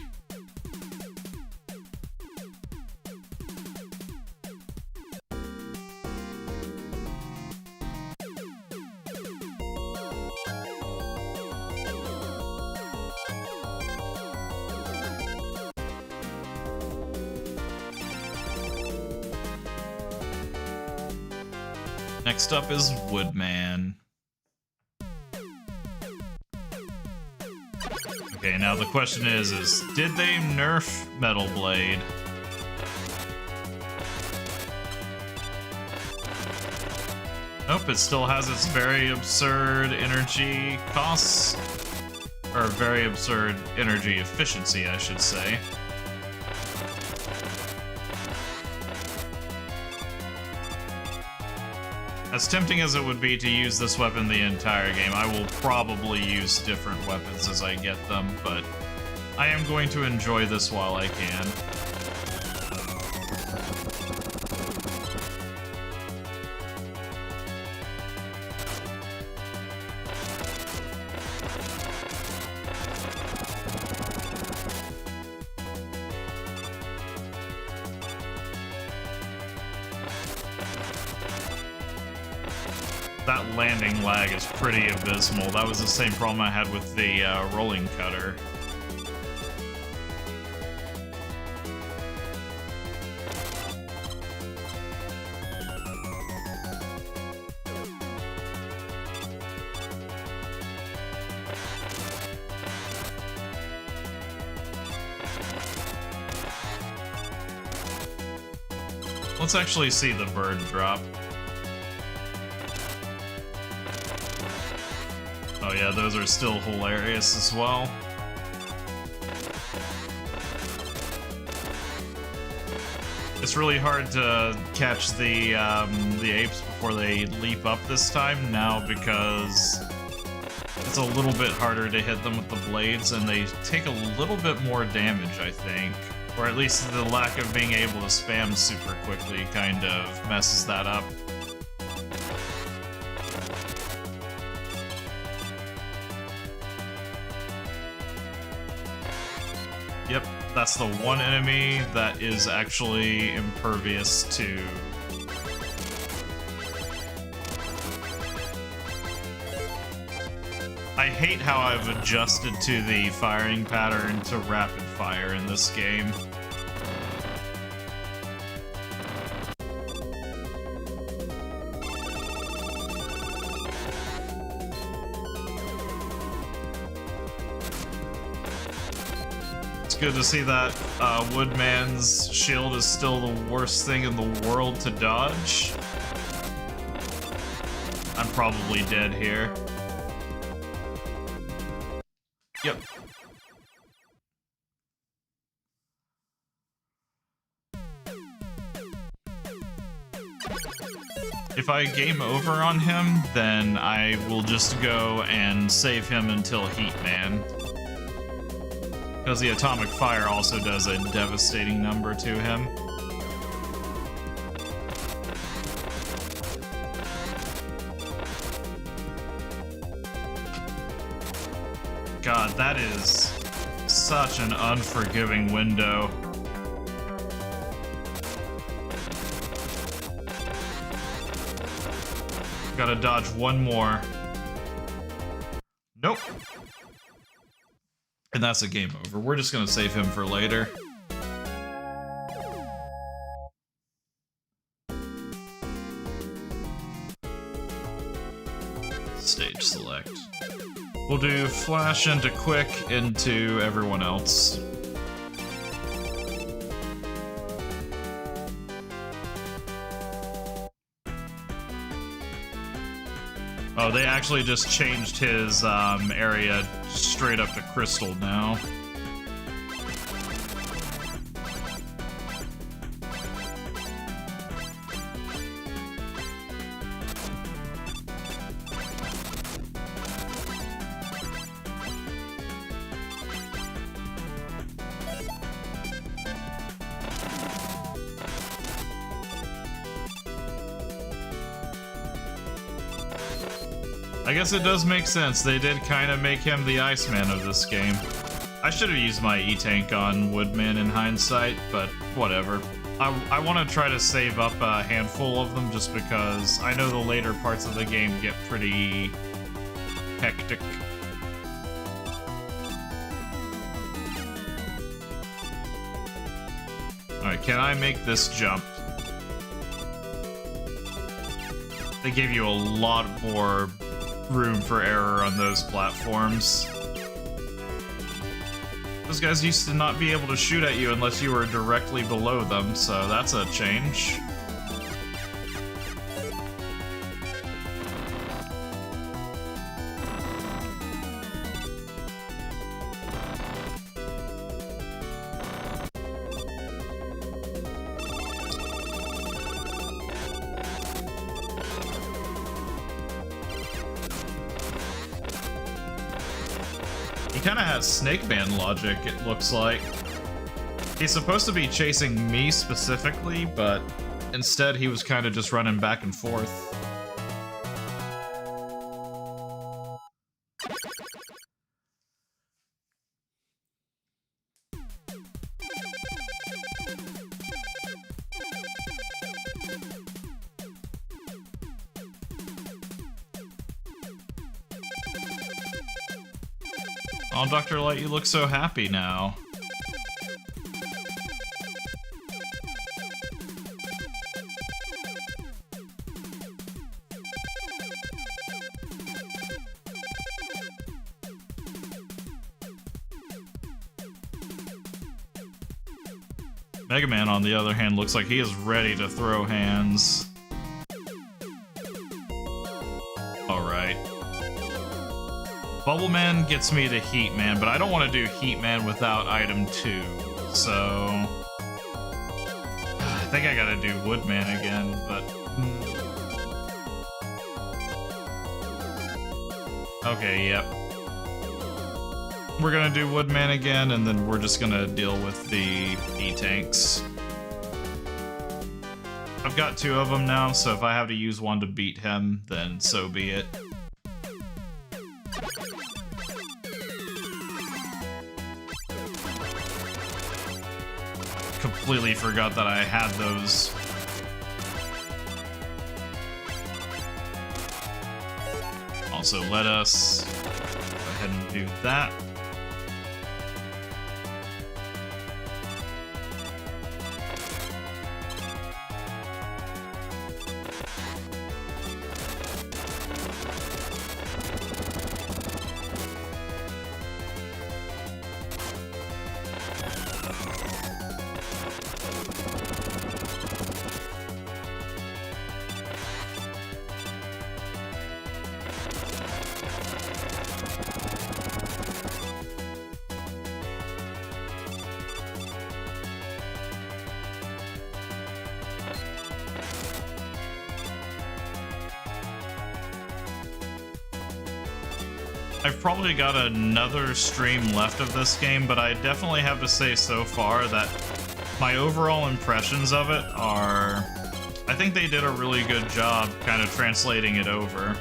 Next up is Woodman. Okay, now the question is did they nerf Metal Blade? Nope, it still has its very absurd energy costs. Or very absurd energy efficiency, I should say. As tempting as it would be to use this weapon the entire game, I will probably use different weapons as I get them, but I am going to enjoy this while I can. That landing lag is pretty abysmal. That was the same problem I had with the rolling cutter. Let's actually see the bird drop. Oh yeah, those are still hilarious as well. It's really hard to catch the apes before they leap up this time now because it's a little bit harder to hit them with the blades and they take a little bit more damage, I think. Or at least the lack of being able to spam super quickly kind of messes that up. Yep, that's the one enemy that is actually impervious to... I hate how I've adjusted to the firing pattern to rapid fire in this game. Good to see that Woodman's shield is still the worst thing in the world to dodge. I'm probably dead here. Yep. If I game over on him, then I will just go and save him until Heat Man. Because the atomic fire also does a devastating number to him. God, that is such an unforgiving window. Gotta dodge one more. Nope. And that's a game over. We're just gonna save him for later. stage select. We'll do flash into quick into everyone else. Oh, they actually just changed his area straight up to crystal now. I guess it does make sense. They did kind of make him the Iceman of this game. I should have used my E-Tank on Woodman in hindsight, but whatever. I want to try to save up a handful of them just because I know the later parts of the game get pretty hectic. Alright, can I make this jump? They gave you a lot more room for error on those platforms. Those guys used to not be able to shoot at you unless you were directly below them, so that's a change. He kind of has Snake Man logic, it looks like. He's supposed to be chasing me specifically, but instead he was kind of just running back and forth. Oh, Dr. Light, you look so happy now. Mega Man, on the other hand, looks like he is ready to throw hands. Alright. Bubble Man gets me to Heat Man, but I don't want to do Heat Man without item 2, so... I think I gotta do Woodman again, but... Okay, yep. We're gonna do Woodman again, and then we're just gonna deal with the E-Tanks. I've got 2 of them now, so if I have to use one to beat him, then so be it. Completely forgot that I had those. Also, let us go ahead and do that. I've probably got another stream left of this game, but I definitely have to say so far that my overall impressions of it are... I think they did a really good job kind of translating it over.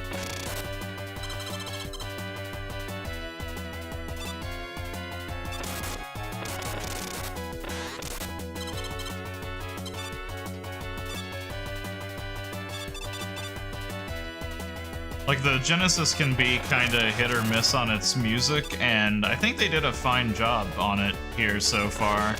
Like, the Genesis can be kind of hit or miss on its music, and I think they did a fine job on it here so far.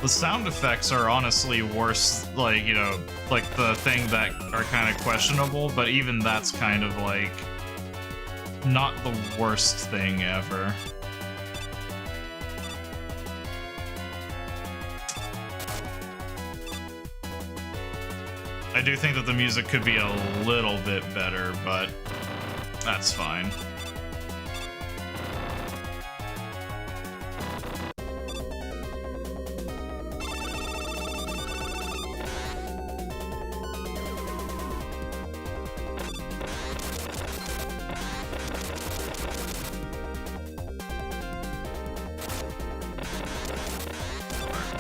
The sound effects are honestly worse, like, you know, like the thing that are kind of questionable, but even that's kind of like not the worst thing ever. I do think that the music could be a little bit better, but that's fine.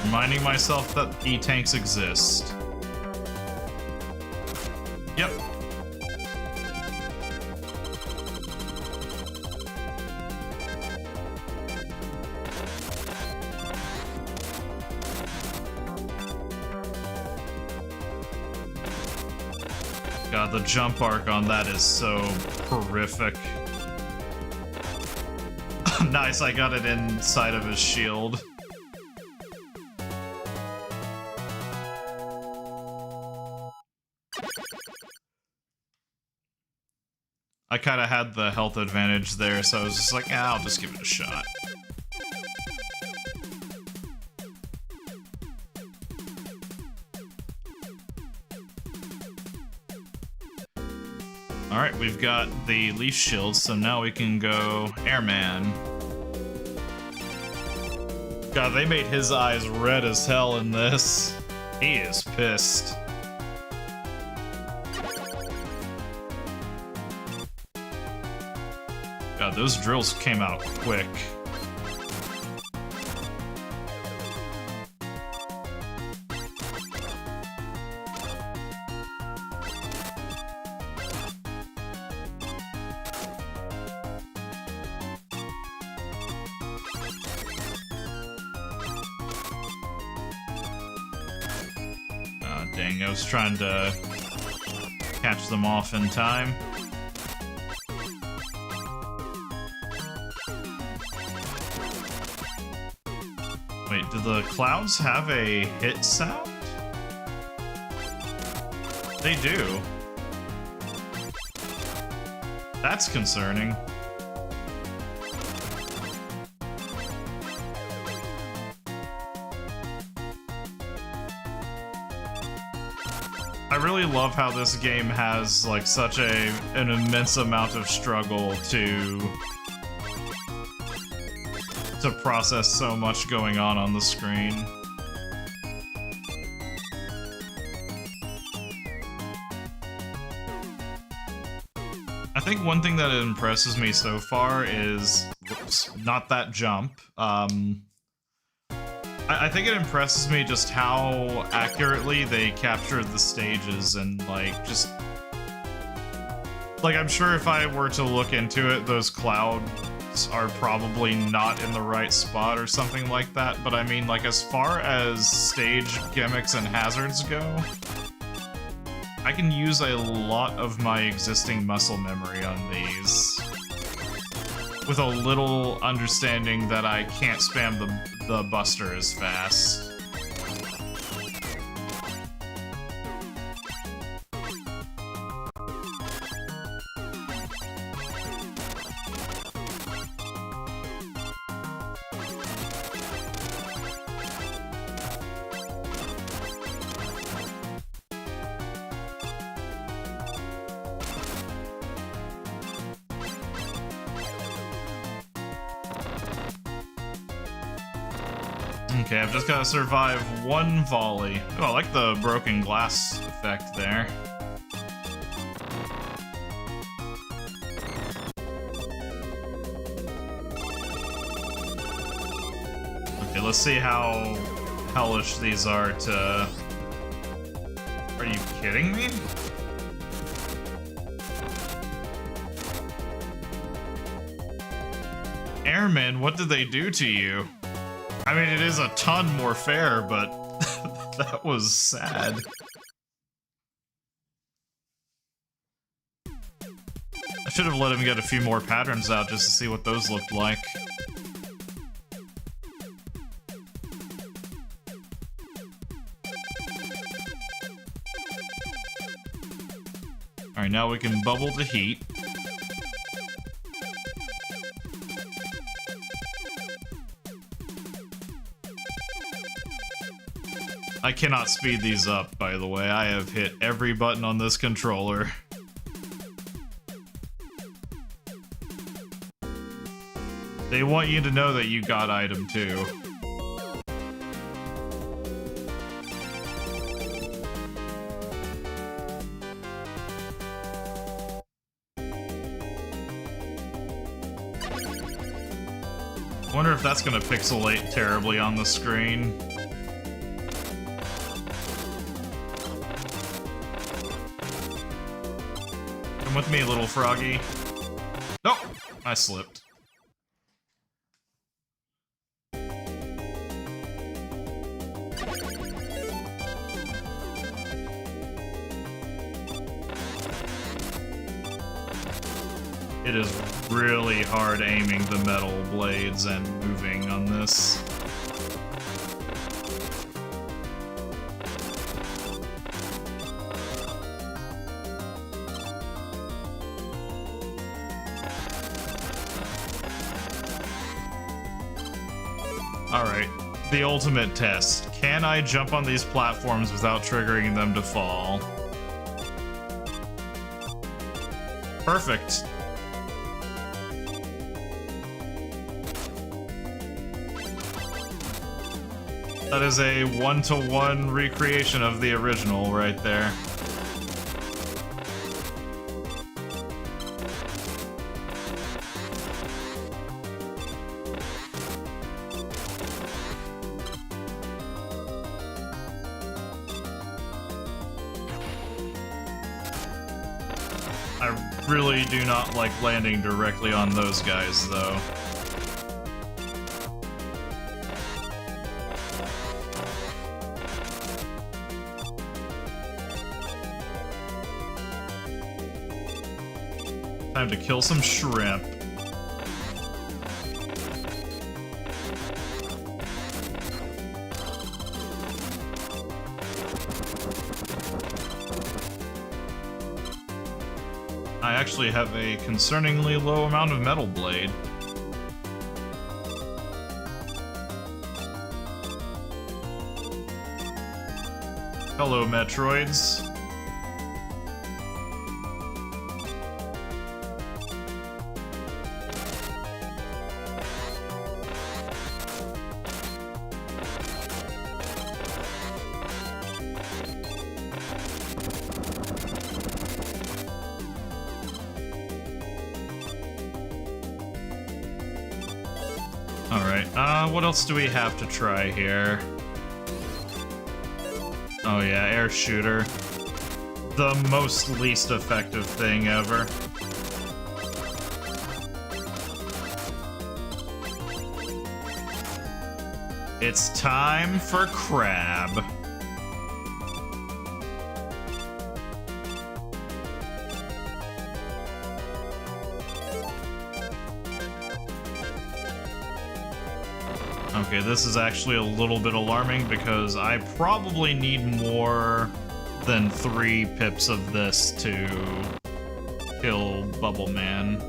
Reminding myself that E-tanks exist. Yep. God, the jump arc on that is so horrific. Nice, I got it inside of his shield. I kind of had the health advantage there, so I was just like, I'll just give it a shot. Alright, we've got the leaf shield, so now we can go Airman. God, they made his eyes red as hell in this. He is pissed. God, those drills came out quick. Dang, I was trying to catch them off in time. Wait, do the clouds have a hit sound? They do. That's concerning. I really love how this game has like such an immense amount of struggle to process so much going on the screen. I think one thing that impresses me so far is, whoops, not that jump. I think it impresses me just how accurately they captured the stages and like just like I'm sure if I were to look into it, those clouds are probably not in the right spot or something like that, but I mean, like, as far as stage gimmicks and hazards go, I can use a lot of my existing muscle memory on these, with a little understanding that I can't spam the buster as fast. Okay, I've just gotta survive one volley. Oh, I like the broken glass effect there. Okay, let's see how hellish these are to... Are you kidding me? Airmen, what did they do to you? I mean, it is a ton more fair, but that was sad. I should have let him get a few more patterns out just to see what those looked like. Alright, now we can bubble to heat. I cannot speed these up, by the way. I have hit every button on this controller. They want you to know that you got item 2. I wonder if that's gonna pixelate terribly on the screen. Come with me, little froggy. Nope, I slipped. It is really hard aiming the metal blades and moving on this. Alright, the ultimate test. Can I jump on these platforms without triggering them to fall? Perfect. That is a one-to-one recreation of the original right there. I really do not like landing directly on those guys, though. Time to kill some shrimp. I actually have a concerningly low amount of metal blade. Hello, Metroids. What else do we have to try here? Oh yeah, air shooter. The most least effective thing ever. It's time for crab. Okay, this is actually a little bit alarming because I probably need more than 3 pips of this to kill Bubble Man.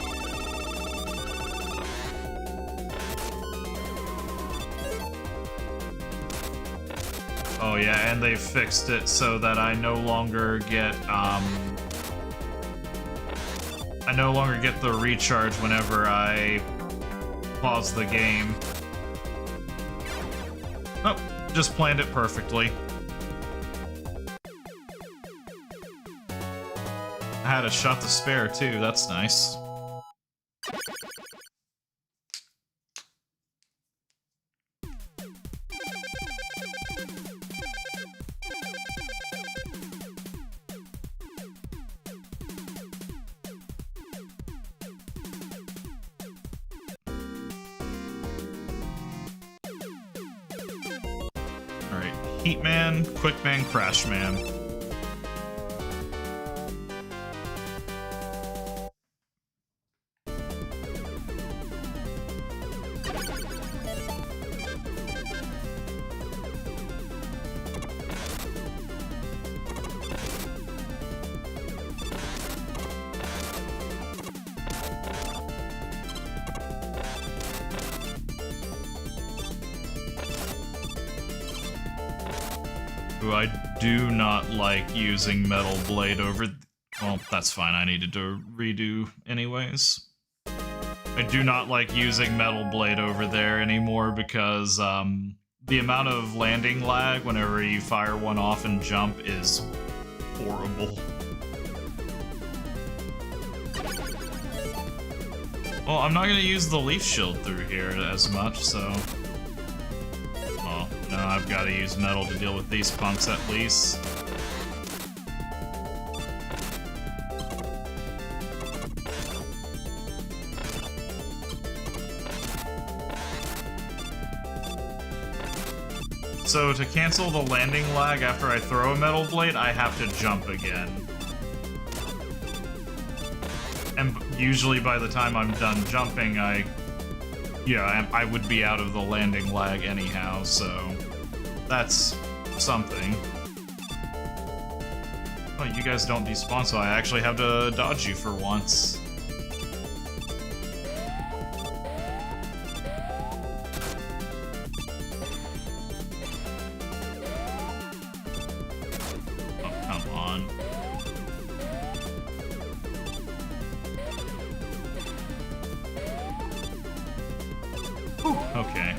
Oh yeah, and they fixed it so that I no longer get the recharge whenever I pause the game. Oh, just planned it perfectly. I had a shot to spare too, that's nice. Heat Man, Quick Man, Crash Man. Ooh, I do not like using Metal Blade over... Well, that's fine. I needed to redo anyways. I do not like using Metal Blade over there anymore because the amount of landing lag whenever you fire one off and jump is horrible. Well, I'm not going to use the Leaf Shield through here as much, so... Well, no, I've got to use Metal to deal with these punks at least. So to cancel the landing lag after I throw a Metal Blade, I have to jump again. And usually by the time I'm done jumping, I would be out of the landing lag anyhow, so that's something. Oh, you guys don't despawn, so I actually have to dodge you for once. Okay.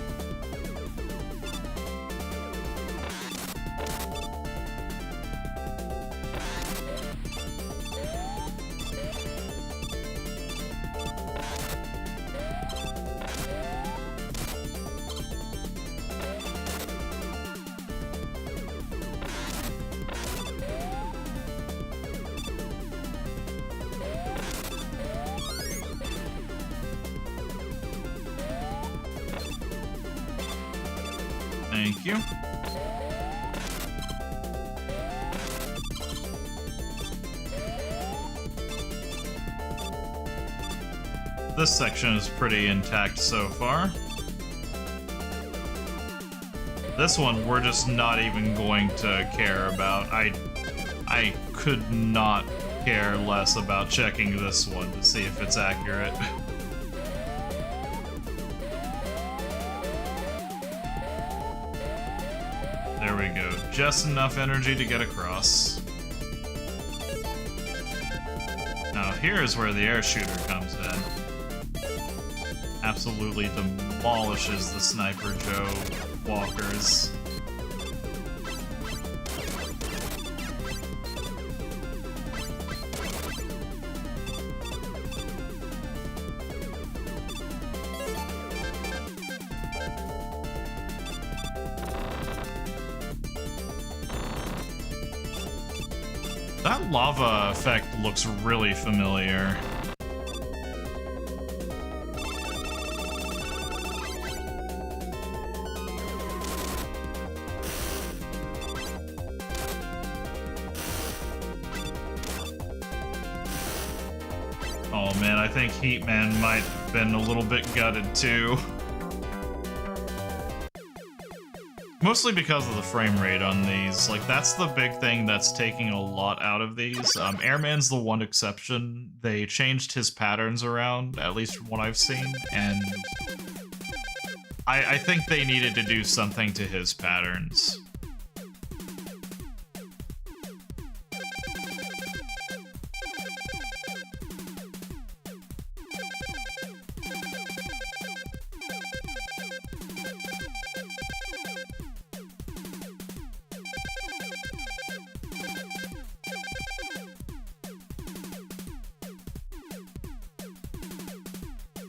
Thank you. This section is pretty intact so far. This one we're just not even going to care about. I could not care less about checking this one to see if it's accurate. There we go. Just enough energy to get across. Now here's where the air shooter comes in. Absolutely demolishes the Sniper Joe walkers. That lava effect looks really familiar. Oh man, I think Heatman might have been a little bit gutted too. Mostly because of the frame rate on these. Like, that's the big thing that's taking a lot out of these. Airman's the one exception. They changed his patterns around, at least from what I've seen, and I think they needed to do something to his patterns.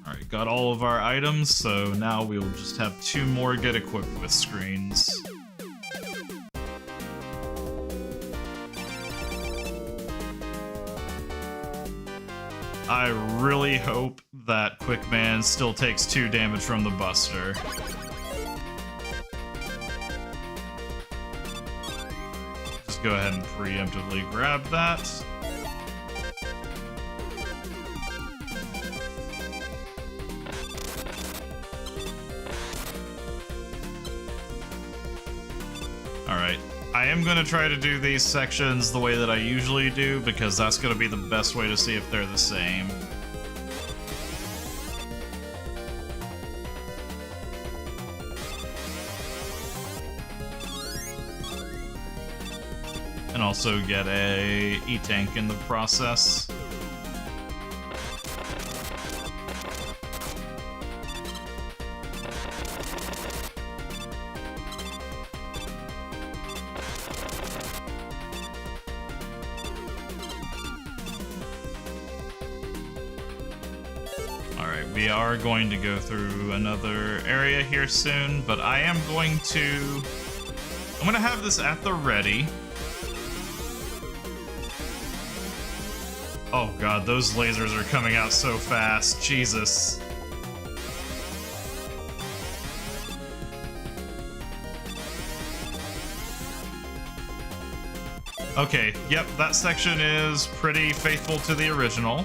Alright, got all of our items, so now we'll just have 2 more get equipped with screens. I really hope that Quickman still takes 2 damage from the Buster. Just go ahead and preemptively grab that. Alright, I am going to try to do these sections the way that I usually do, because that's going to be the best way to see if they're the same. And also get a E-Tank in the process. Alright, we are going to go through another area here soon, but I am going to... I'm going to have this at the ready. Oh god, those lasers are coming out so fast. Jesus. Okay, yep, that section is pretty faithful to the original.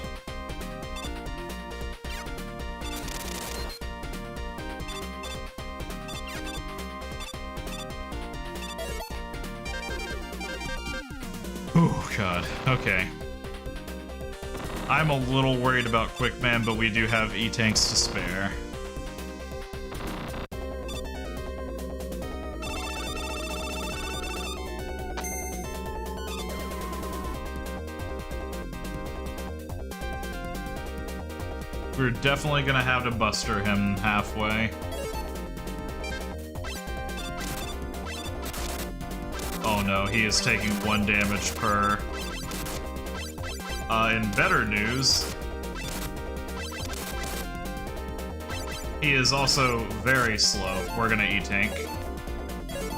Oh god, okay. I'm a little worried about Quickman, but we do have E-Tanks to spare. We're definitely gonna have to buster him halfway. Oh no, he is taking 1 damage per. In better news, he is also very slow. We're gonna E-Tank.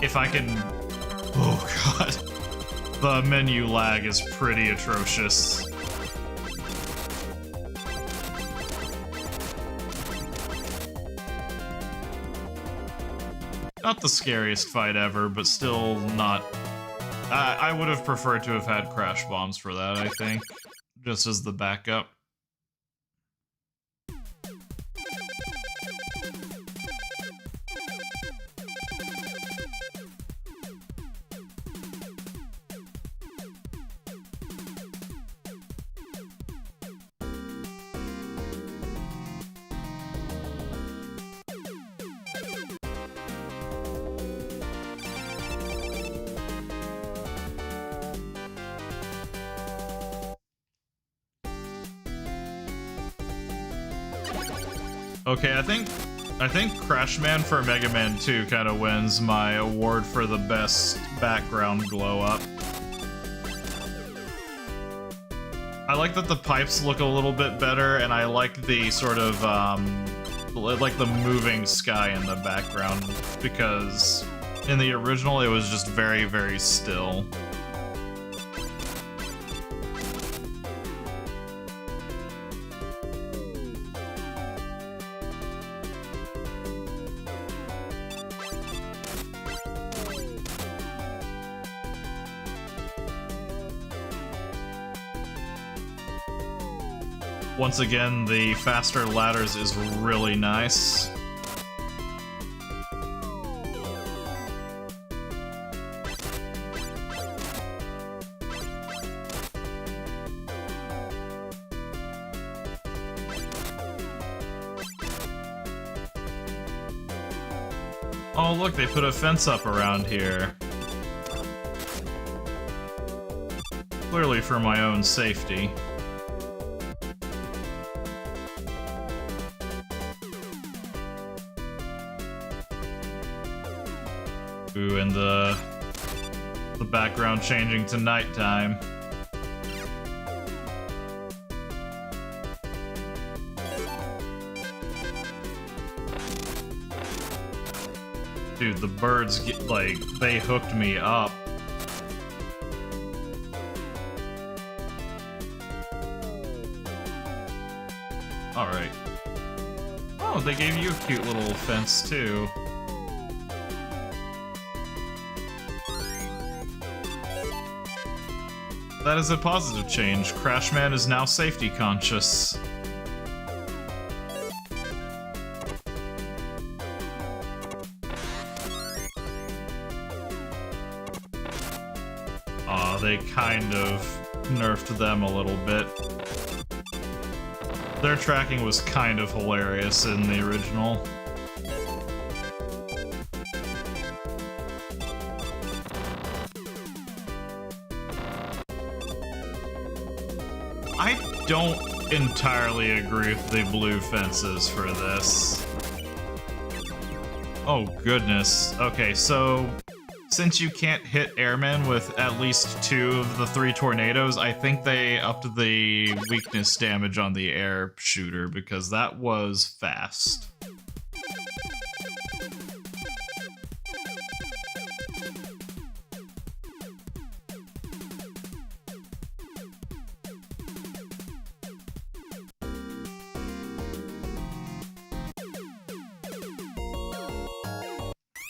If I can... Oh god. The menu lag is pretty atrocious. Not the scariest fight ever, but still not... I would have preferred to have had crash bombs for that, I think. Just as the backup. Okay, I think Crashman for Mega Man 2 kind of wins my award for the best background glow up. I like that the pipes look a little bit better, and I like the sort of like the moving sky in the background, because in the original it was just very, very still. Once again, the faster ladders is really nice. Oh, look, they put a fence up around here. Clearly for my own safety. Ooh, and the background changing to nighttime. Dude, the birds get, like, they hooked me up. Alright. Oh, they gave you a cute little fence, too. That is a positive change. Crashman is now safety conscious. Aw, they kind of nerfed them a little bit. Their tracking was kind of hilarious in the original. I don't entirely agree with the blue fences for this. Oh, goodness. Okay, so since you can't hit airmen with at least 2 of the 3 tornadoes, I think they upped the weakness damage on the air shooter because that was fast.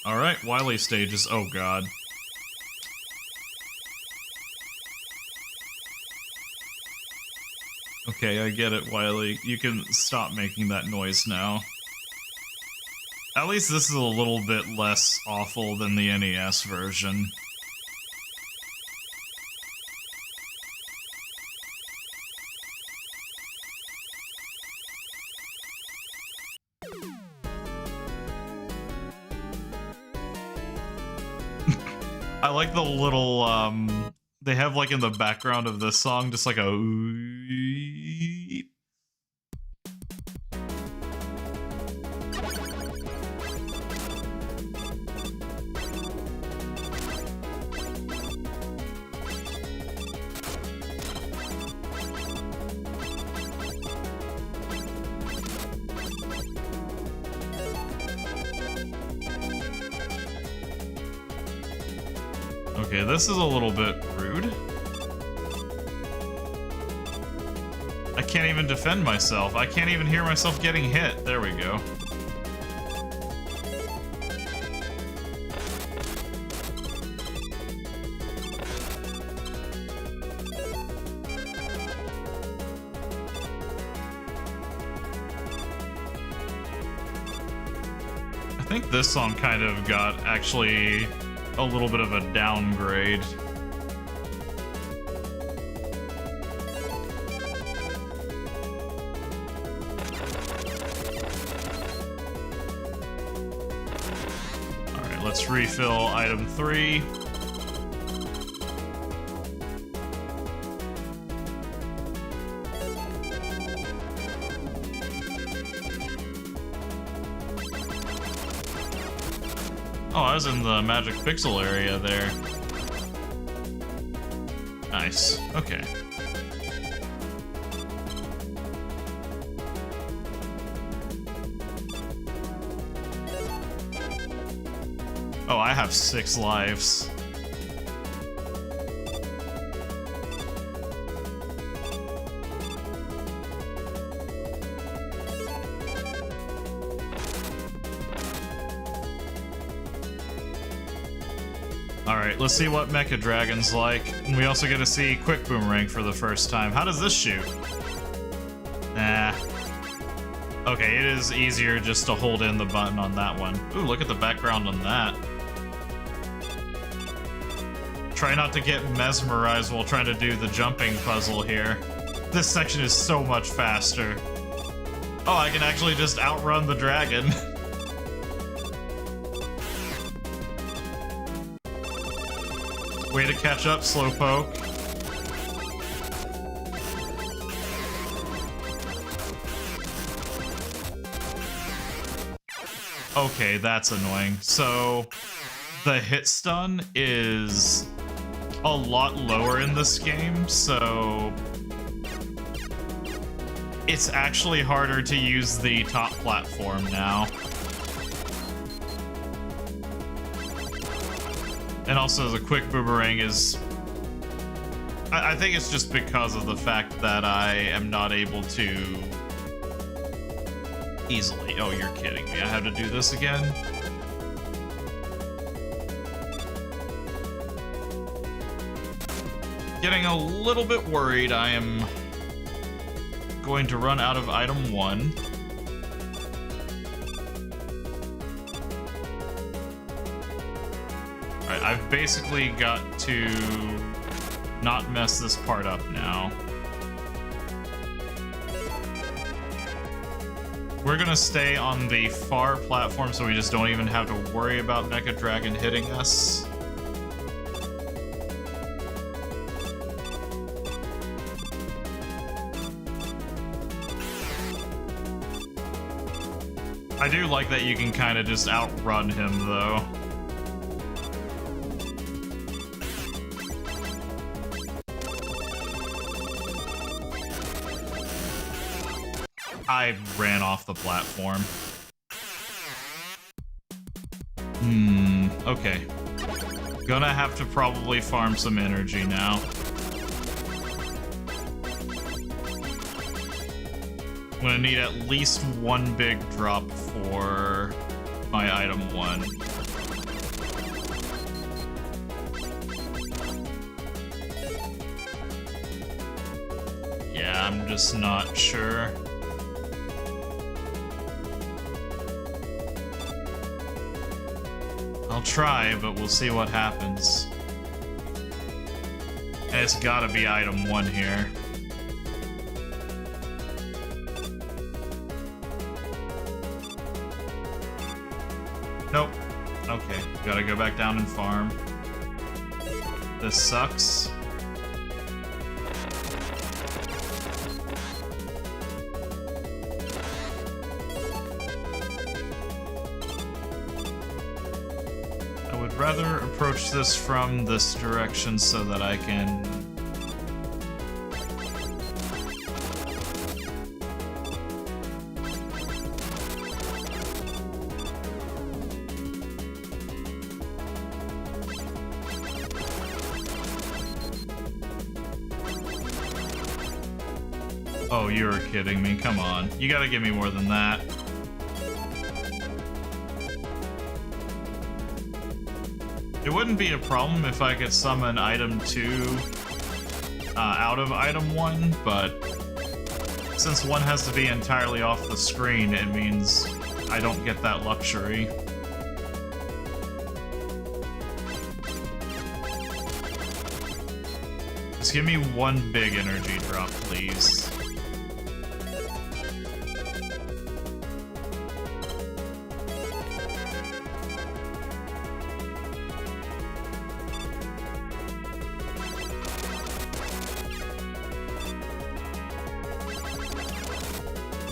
Alright, Wily stages. Oh god. Okay, I get it, Wily. You can stop making that noise now. At least this is a little bit less awful than the NES version. I like the little, they have, like, in the background of this song, just like a... Okay, this is a little bit rude. I can't even defend myself. I can't even hear myself getting hit. There we go. I think this song kind of got actually a little bit of a downgrade. Alright, let's refill item 3. Oh, I was in the magic pixel area there. Nice. Okay. Oh, I have 6 lives. Alright, let's see what Mecha Dragon's like. And we also get to see Quick Boomerang for the first time. How does this shoot? Nah. Okay, it is easier just to hold in the button on that one. Ooh, look at the background on that. Try not to get mesmerized while trying to do the jumping puzzle here. This section is so much faster. Oh, I can actually just outrun the dragon. Way to catch up, Slowpoke. Okay, that's annoying. So, the hit stun is a lot lower in this game, so it's actually harder to use the top platform now. And also, the Quick Boomerang is... I think it's just because of the fact that I am not able to... easily... Oh, you're kidding me. I have to do this again? Getting a little bit worried. I am going to run out of item 1. Alright, I've basically got to not mess this part up now. We're gonna stay on the far platform so we just don't even have to worry about Mecha Dragon hitting us. I do like that you can kind of just outrun him, though. I ran off the platform. Okay. Gonna have to probably farm some energy now. I'm gonna need at least one big drop for my item 1. Yeah, I'm just not sure. I'll try, but we'll see what happens. And it's gotta be item 1 here. Nope. Okay, gotta go back down and farm. This sucks. I would rather approach this from this direction so that I can... Oh, you're kidding me. Come on. You gotta give me more than that. It wouldn't be a problem if I could summon item 2 out of item 1, but since 1 has to be entirely off the screen, it means I don't get that luxury. Just give me one big energy drop, please.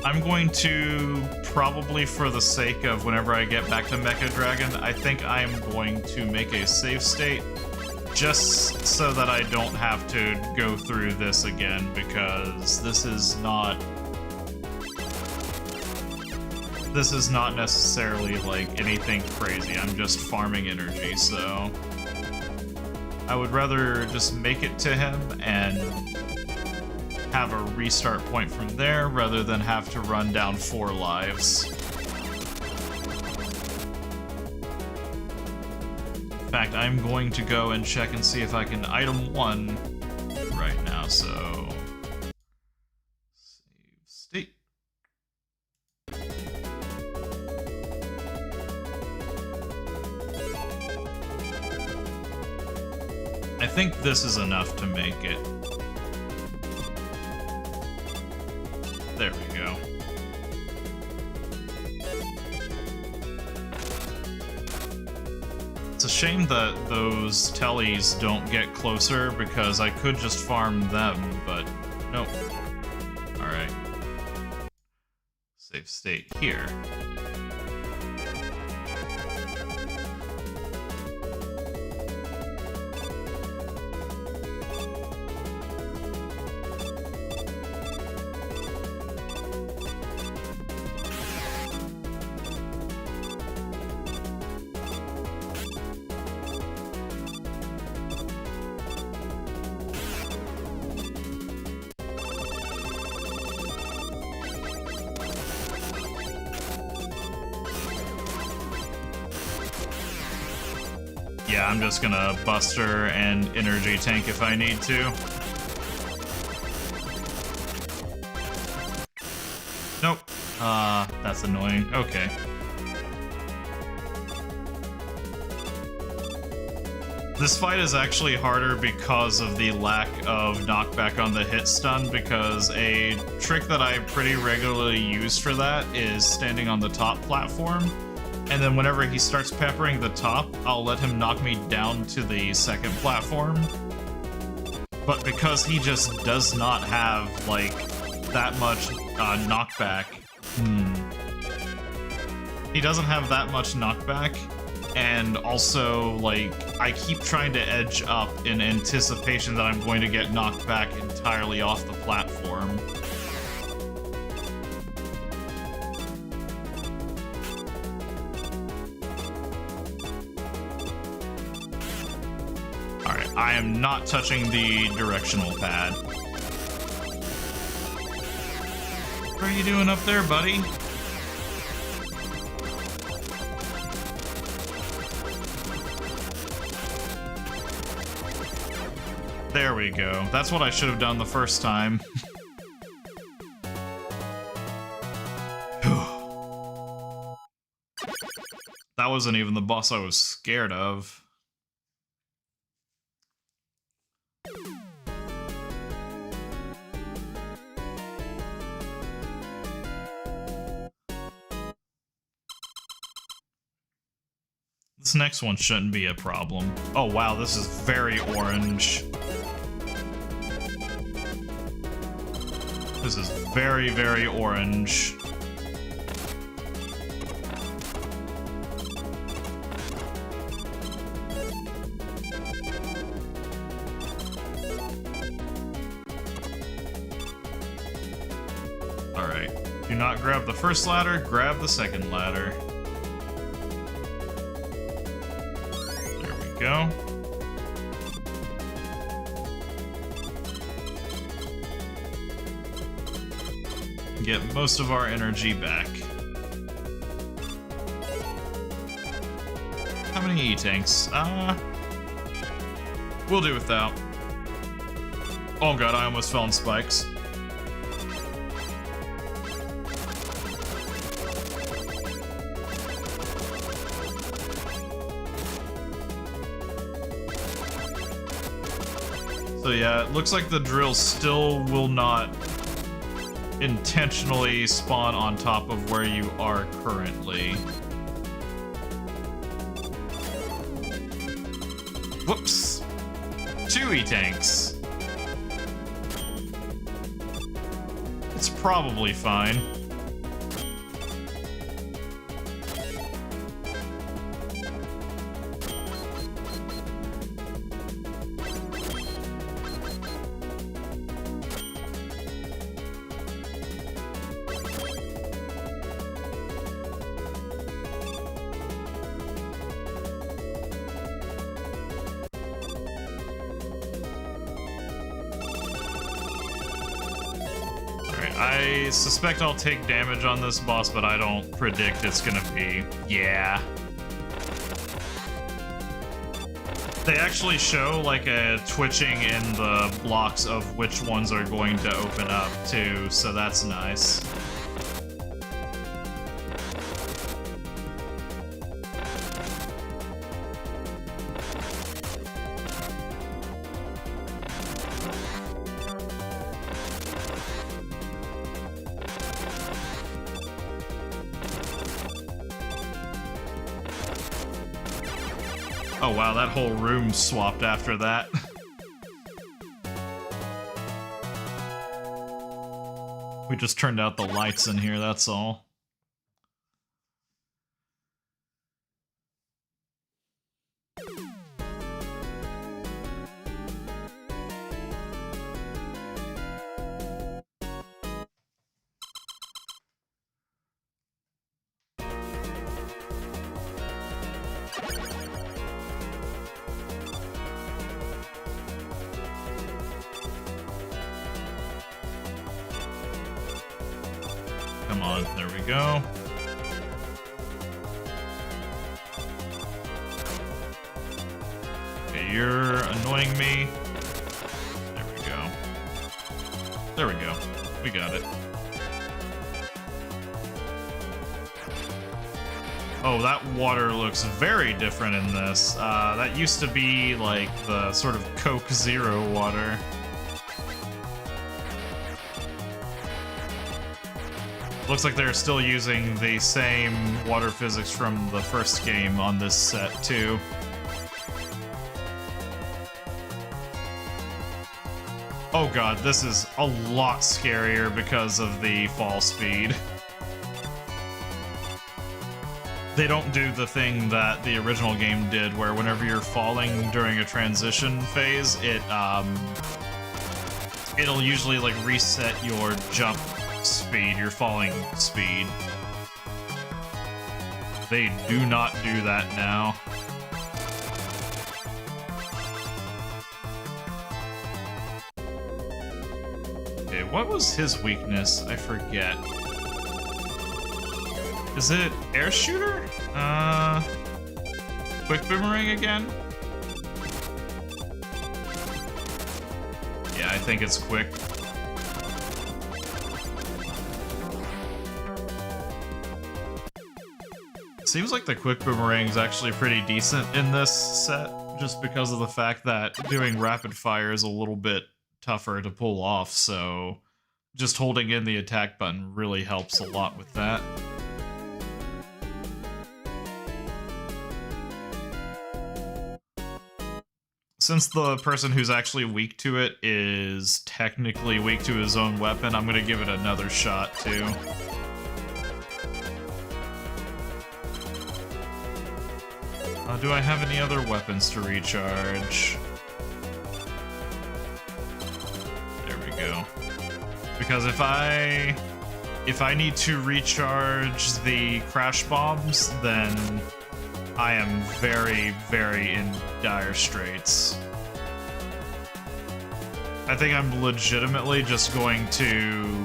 I'm going to, probably for the sake of whenever I get back to Mecha Dragon, I think I'm going to make a save state just so that I don't have to go through this again, because this is not necessarily like anything crazy. I'm just farming energy, so I would rather just make it to him and have a restart point from there rather than have to run down 4 lives. In fact, I'm going to go and check and see if I can item 1 right now, so... Save state. I think this is enough to make it. There we go. It's a shame that those tellies don't get closer, because I could just farm them, but nope. Alright. Save state here. Yeah, I'm just gonna Buster and Energy Tank if I need to. Nope. That's annoying. Okay. This fight is actually harder because of the lack of knockback on the hit stun, because a trick that I pretty regularly use for that is standing on the top platform. And then whenever he starts peppering the top, I'll let him knock me down to the second platform. But because he just does not have, like, that much knockback... He doesn't have that much knockback, and also, like, I keep trying to edge up in anticipation that I'm going to get knocked back entirely off the platform. Alright, I am not touching the directional pad. What are you doing up there, buddy? There we go. That's what I should have done the first time. That wasn't even the boss I was scared of. This next one shouldn't be a problem. Oh wow, this is very orange. This is very, very orange. Alright. Do not grab the first ladder, grab the second ladder. There we go. Get most of our energy back. How many E-tanks? We'll do without. Oh god, I almost fell in spikes. So yeah, it looks like the drill still will not intentionally spawn on top of where you are currently. Whoops! 2 E-tanks. It's probably fine. I suspect I'll take damage on this boss, but I don't predict it's gonna be... Yeah. They actually show, like, a twitching in the blocks of which ones are going to open up, too, so that's nice. Oh wow, that whole room swapped after that. We just turned out the lights in here, that's all. Come on, there we go. Okay, you're annoying me. There we go. There we go. We got it. Oh, that water looks very different in this. That used to be like the sort of Coke Zero water. Looks like they're still using the same water physics from the first game on this set, too. Oh god, this is a lot scarier because of the fall speed. they don't do the thing that the original game did, where whenever you're falling during a transition phase, it'll usually like reset your jump speed, your falling speed. They do not do that now. Okay, what was his weakness? I forget. Is it air shooter? Quick boomerang again? Yeah, I think it's quick. Seems like the quick boomerang is actually pretty decent in this set, just because of the fact that doing rapid fire is a little bit tougher to pull off, so just holding in the attack button really helps a lot with that. Since the person who's actually weak to it is technically weak to his own weapon, I'm gonna give it another shot, too. Do I have any other weapons to recharge? There we go. Because if I need to recharge the crash bombs, then I am very, very in dire straits. I think I'm legitimately just going to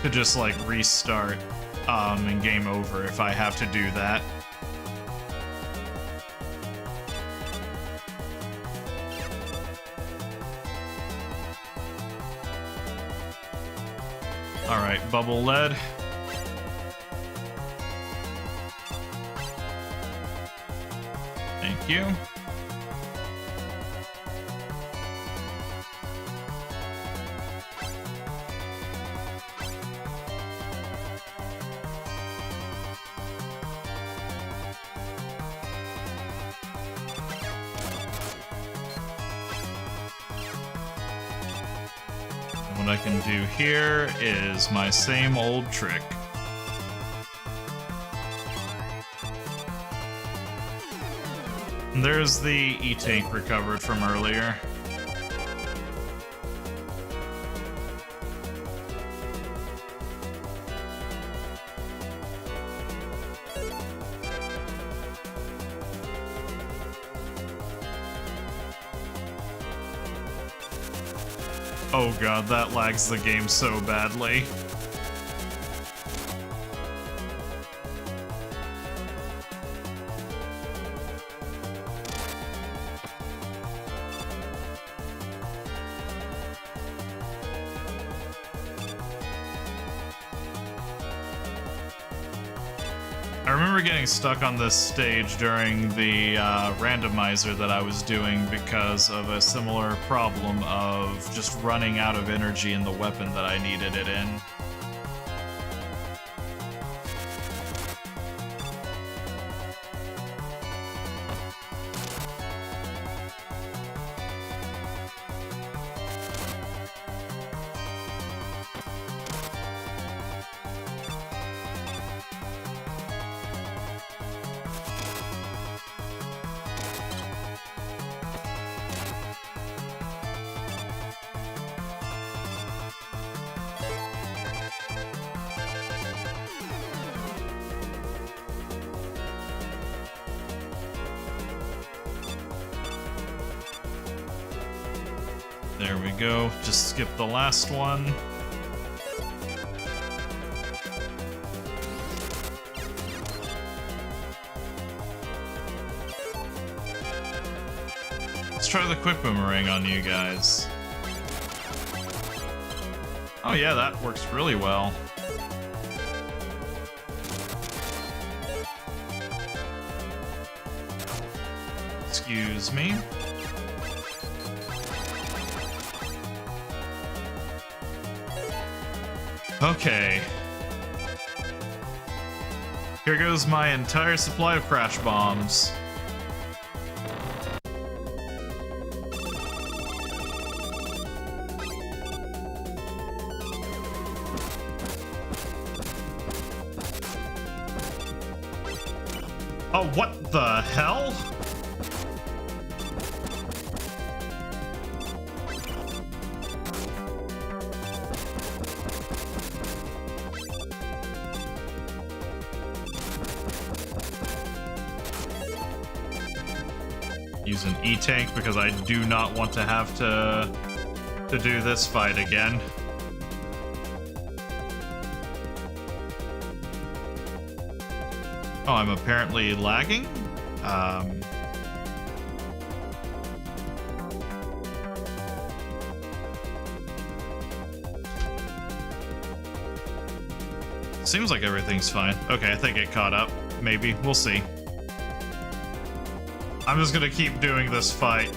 just like restart and game over if I have to do that. Alright, bubble lead. Thank you. What I can do here is my same old trick. And there's the E-tank recovered from earlier. Oh god, that lags the game so badly. I remember getting stuck on this stage during the randomizer that I was doing because of a similar problem of just running out of energy in the weapon that I needed it in. There we go. Just skip the last one. Let's try the quick boomerang on you guys. Oh yeah, that works really well. Excuse me. Okay. Here goes my entire supply of crash bombs. Oh, what the hell? Use an E-tank because I do not want to have to do this fight again. Oh, I'm apparently lagging? Seems like everything's fine. Okay, I think it caught up. Maybe. We'll see. I'm just gonna keep doing this fight.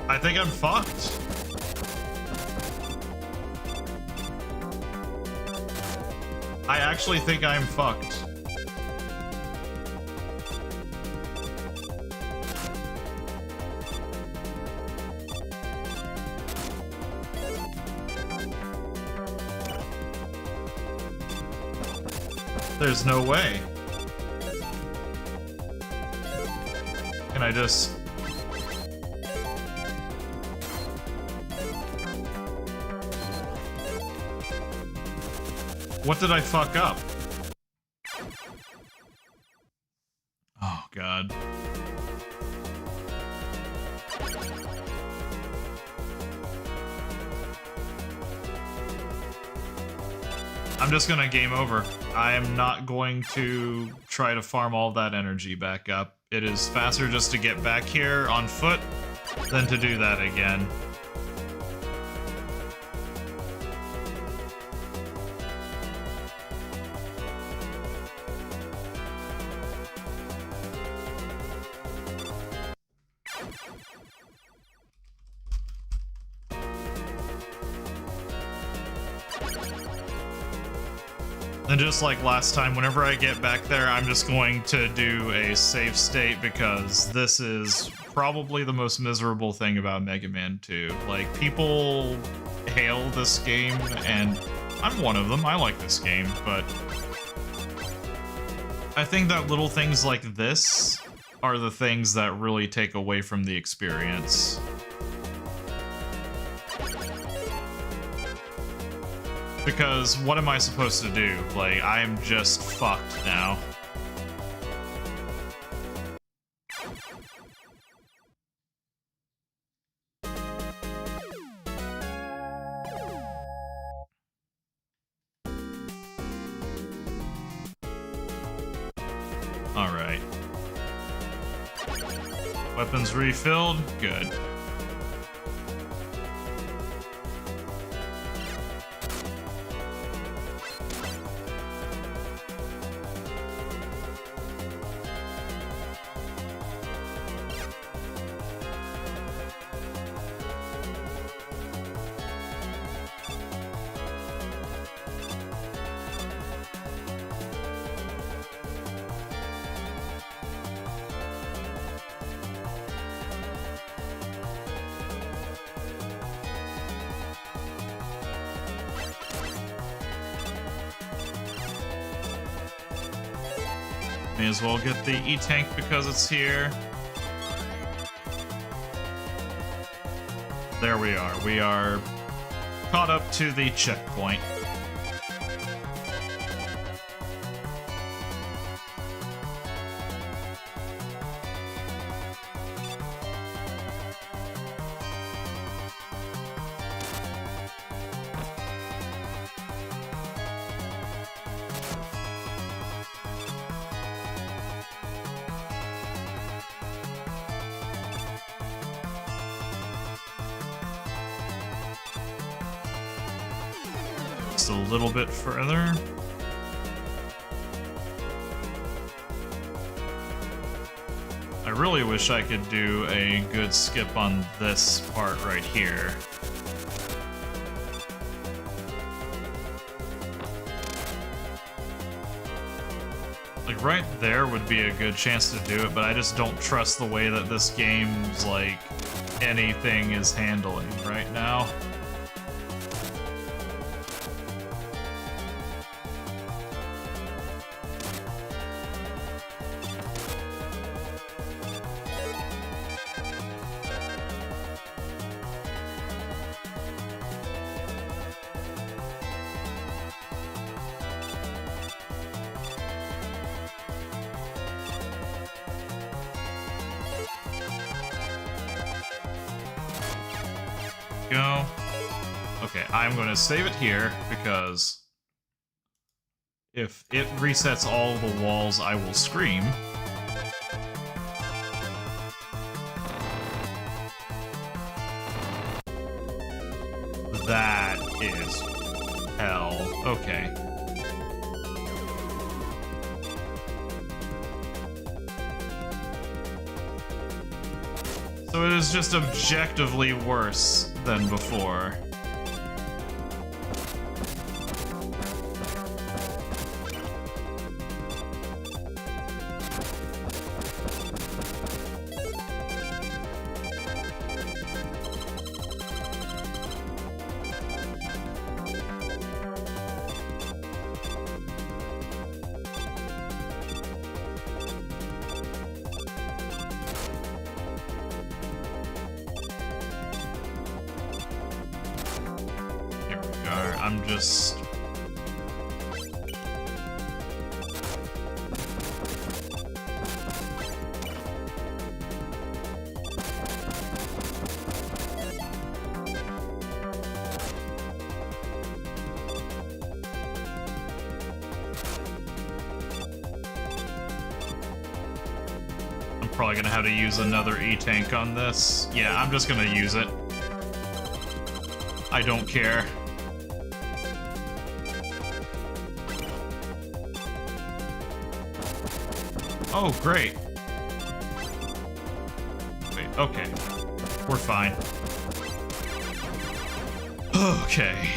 I think I'm fucked. I actually think I'm fucked. There's no way. Can I just... What did I fuck up? Oh, God. I'm just gonna game over. I am not going to try to farm all that energy back up. It is faster just to get back here on foot than to do that again. And just like last time, whenever I get back there, I'm just going to do a save state because this is probably the most miserable thing about Mega Man 2. Like, people hail this game, and I'm one of them. I like this game, but I think that little things like this are the things that really take away from the experience. Because what am I supposed to do? Like, I am just fucked now. Alright. Weapons refilled? Good. May as well get the E-tank because it's here. There we are. We are caught up to the checkpoint. Just a little bit further. I really wish I could do a good skip on this part right here. Like, right there would be a good chance to do it, but I just don't trust the way that this game's, like, anything is handling right now. go. Okay, I'm going to save it here because if it resets all the walls, I will scream. That is hell. Okay. So it is just objectively worse than before. I'm just... I'm probably gonna have to use another E-Tank on this. Yeah, I'm just gonna use it. I don't care. Oh, great. Wait, okay. We're fine. Okay.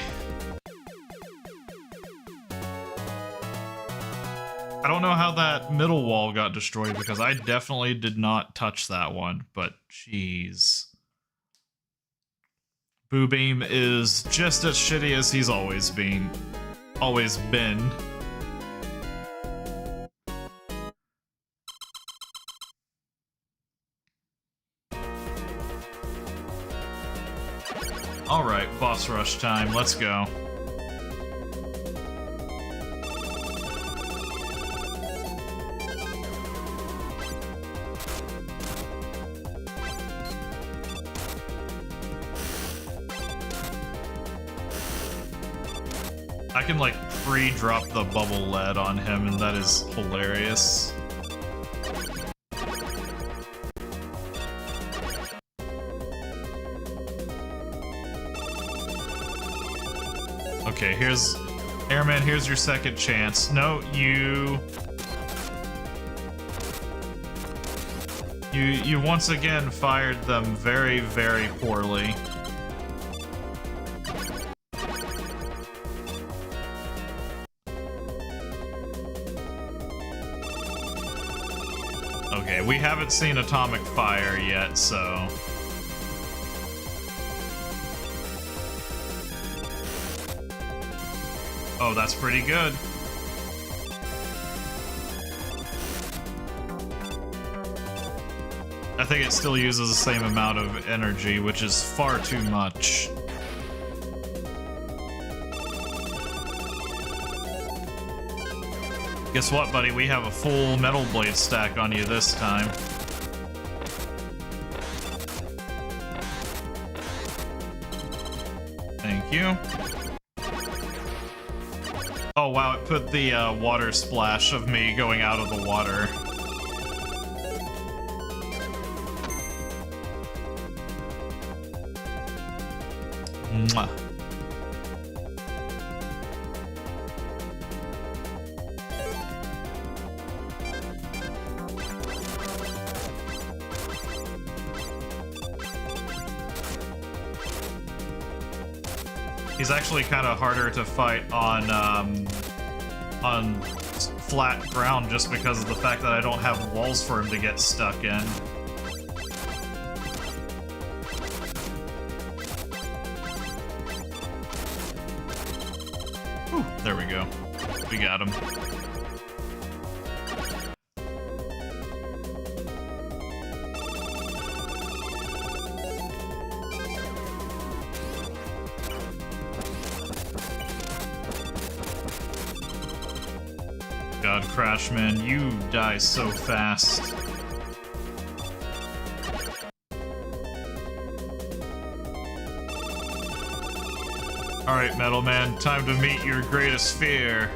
I don't know how that middle wall got destroyed because I definitely did not touch that one, but jeez. Boo Beam is just as shitty as he's always been. Alright, boss rush time, let's go. I can like pre-drop the bubble lead on him and that is hilarious. Okay, here's... Airman, here's your second chance. No, you once again fired them very, very poorly. Okay, we haven't seen atomic fire yet, so... Oh, that's pretty good. I think it still uses the same amount of energy, which is far too much. Guess what, buddy? We have a full Metal Blade stack on you this time. Thank you. Oh wow, it put the water splash of me going out of the water. Mwah. He's actually kind of harder to fight on flat ground just because of the fact that I don't have walls for him to get stuck in. Whew, there we go. We got him. God, Crashman, you die so fast. Alright, Metal Man, time to meet your greatest fear.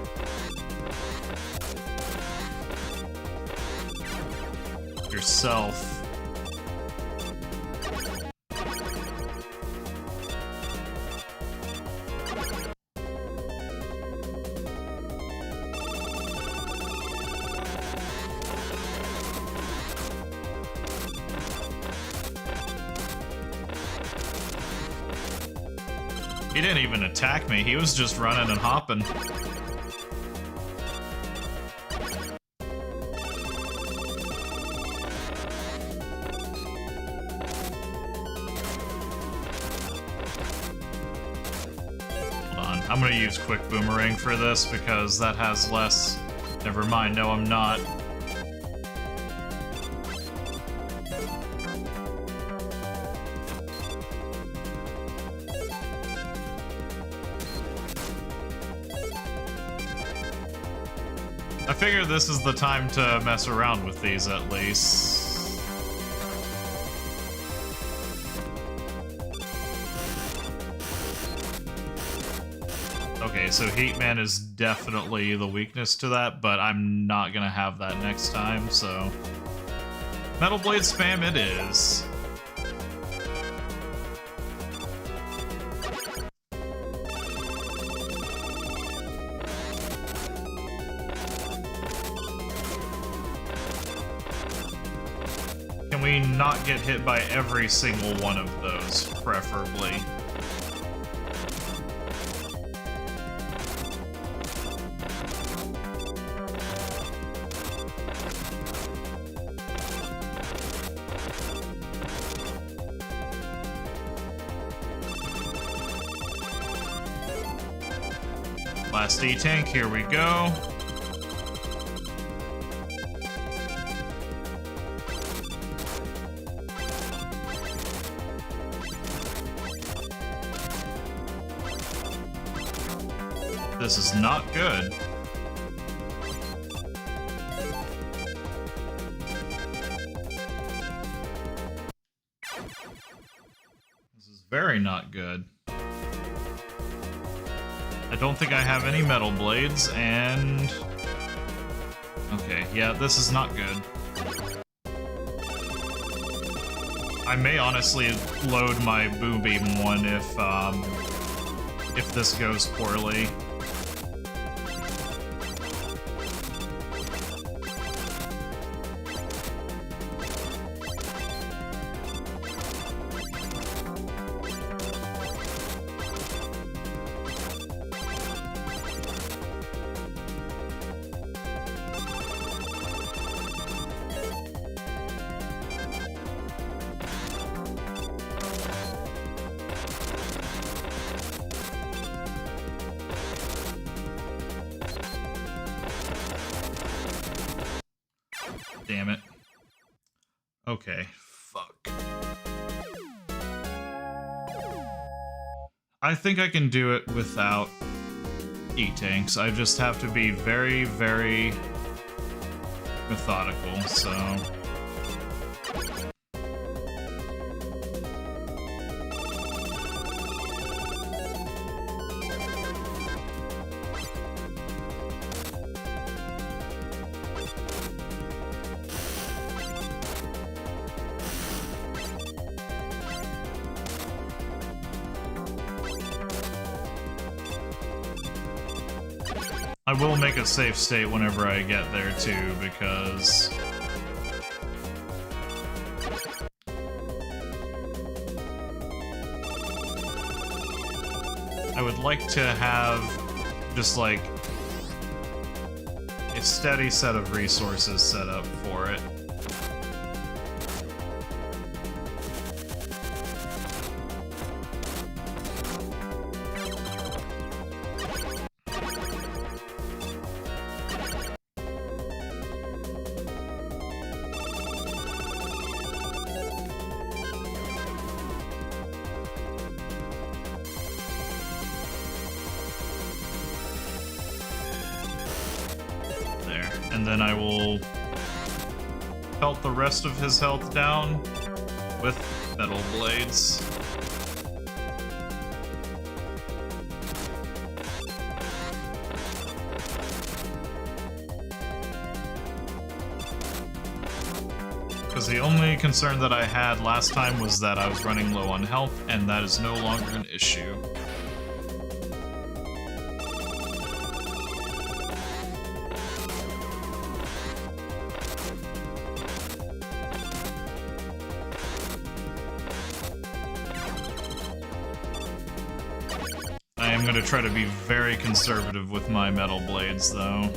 Yourself. He didn't even attack me, he was just running and hopping. I'm gonna use Quick Boomerang for this because that has less... Never mind, no I'm not. I figure this is the time to mess around with these at least. Okay, so Heat Man is definitely the weakness to that, but I'm not gonna have that next time, so... Metal Blade spam it is. Can we not get hit by every single one of those, preferably? Last E-Tank, here we go. This is not good. This is very not good. I don't think I have any Metal Blades, and... Okay, yeah, this is not good. I may honestly load my Boo Beam one if this goes poorly. Damn it. Okay, fuck. I think I can do it without E-Tanks. I just have to be very, very methodical, so... I will make a safe state whenever I get there too, because I would like to have just like a steady set of resources set up for it. And then I will pelt the rest of his health down with Metal Blades. Because the only concern that I had last time was that I was running low on health, and that is no longer an issue. I am going to try to be very conservative with my metal blades, though.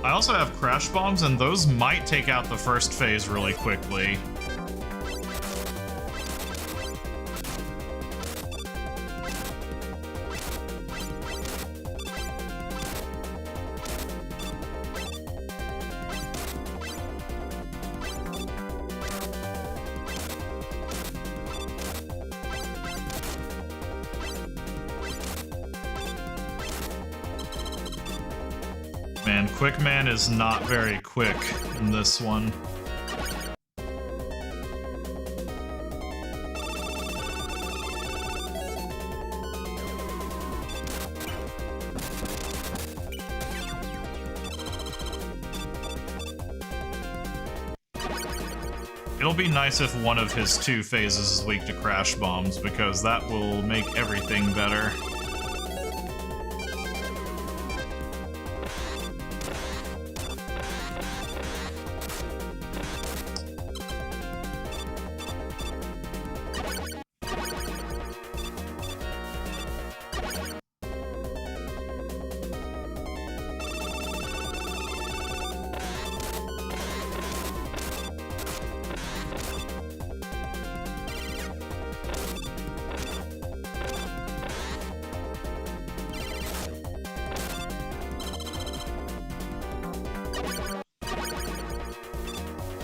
I also have crash bombs, and those might take out the first phase really quickly. Man, Quickman is not very quick in this one. It'll be nice if one of his two phases is weak to crash bombs, because that will make everything better.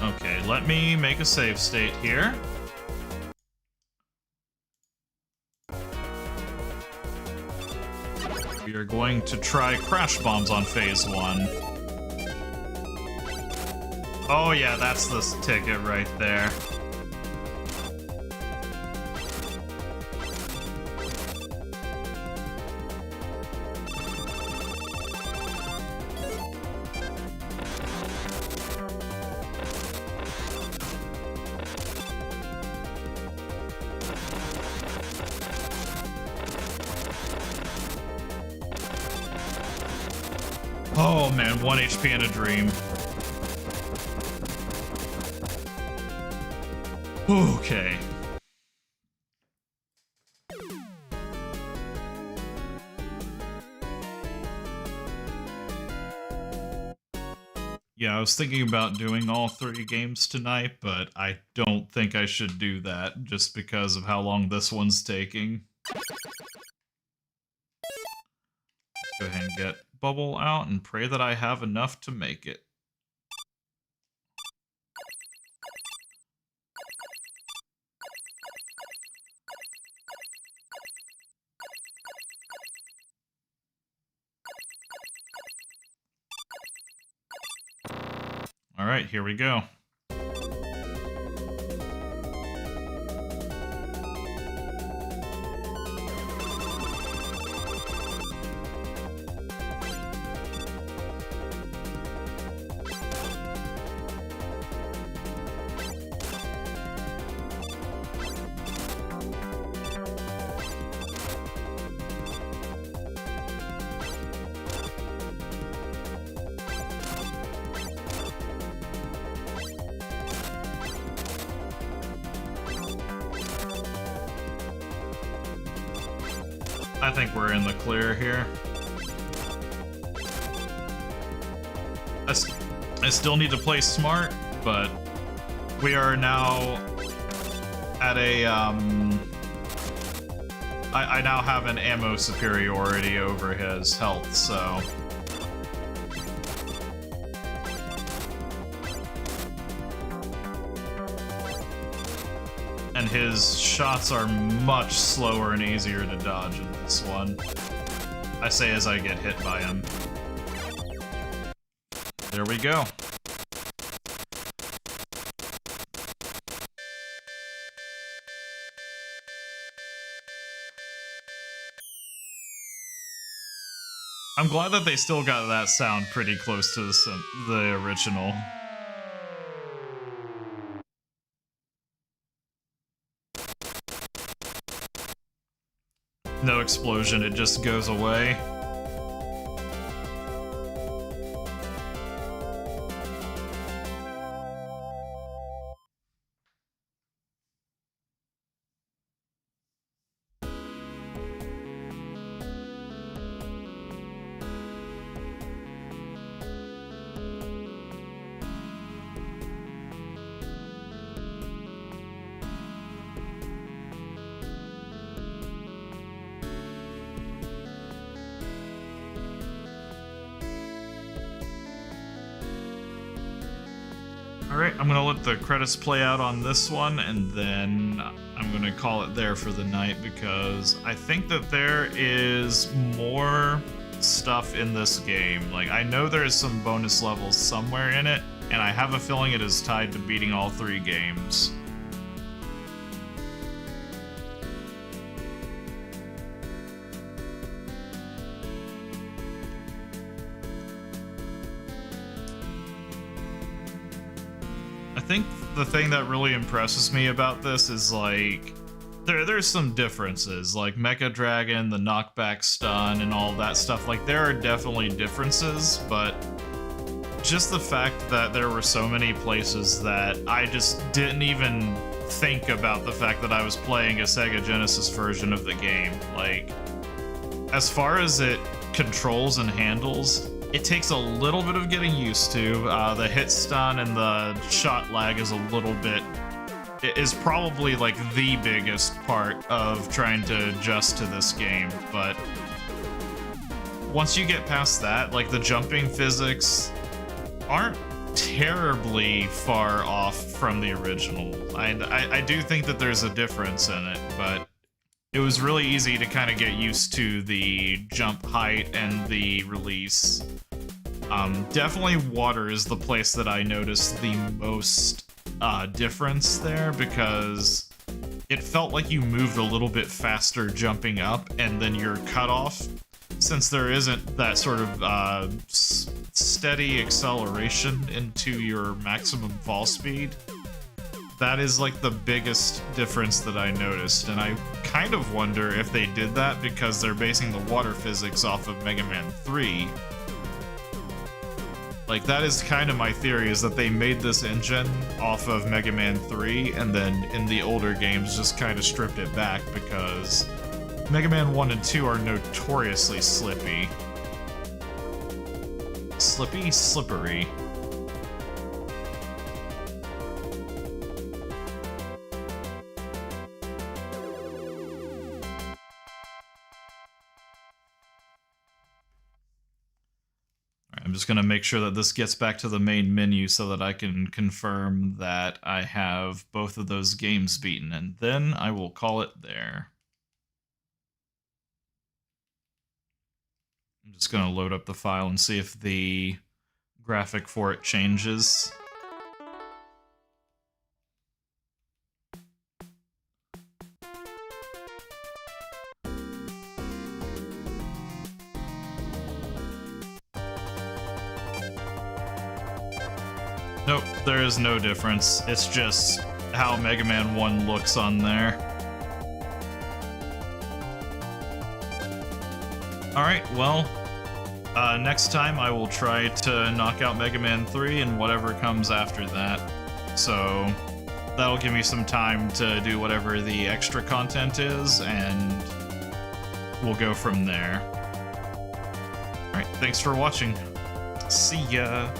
Okay, let me make a save state here. We are going to try crash bombs on phase 1. Oh yeah, that's the ticket right there. Oh man, 1 HP in a dream. Okay. Yeah, I was thinking about doing all 3 games tonight, but I don't think I should do that, just because of how long this one's taking. Let's go ahead and get Bubble out and pray that I have enough to make it. Alright, here we go. I think we're in the clear here. I still need to play smart, but we are now at a, I now have an ammo superiority over his health, so... And his shots are much slower and easier to dodge in this one. I say as I get hit by him. There we go. I'm glad that they still got that sound pretty close to the original. No explosion, it just goes away. Alright, I'm gonna let the credits play out on this one, and then I'm gonna call it there for the night, because I think that there is more stuff in this game. Like, I know there's some bonus levels somewhere in it, and I have a feeling it is tied to beating all 3 games. I think the thing that really impresses me about this is, like, there's some differences, like Mecha Dragon, the knockback stun, and all that stuff. Like, there are definitely differences, but just the fact that there were so many places that I just didn't even think about the fact that I was playing a Sega Genesis version of the game. Like, as far as it controls and handles, it takes a little bit of getting used to. The hit stun and the shot lag is a little bit... It is probably, like, the biggest part of trying to adjust to this game, but once you get past that, like, the jumping physics aren't terribly far off from the original. I do think that there's a difference in it, but it was really easy to kind of get used to the jump height and the release. Definitely water is the place that I noticed the most difference there, because it felt like you moved a little bit faster jumping up, and then your cutoff, since there isn't that sort of steady acceleration into your maximum fall speed, that is like the biggest difference that I noticed, and I kind of wonder if they did that because they're basing the water physics off of Mega Man 3. Like, that is kind of my theory, is that they made this engine off of Mega Man 3, and then in the older games just kind of stripped it back, because Mega Man 1 and 2 are notoriously slippy. Slippy? Slippery. I'm just going to make sure that this gets back to the main menu so that I can confirm that I have both of those games beaten, and then I will call it there. I'm just going to load up the file and see if the graphic for it changes. Nope, there is no difference. It's just how Mega Man 1 looks on there. Alright, well, next time I will try to knock out Mega Man 3 and whatever comes after that. So that'll give me some time to do whatever the extra content is, and we'll go from there. Alright, thanks for watching. See ya!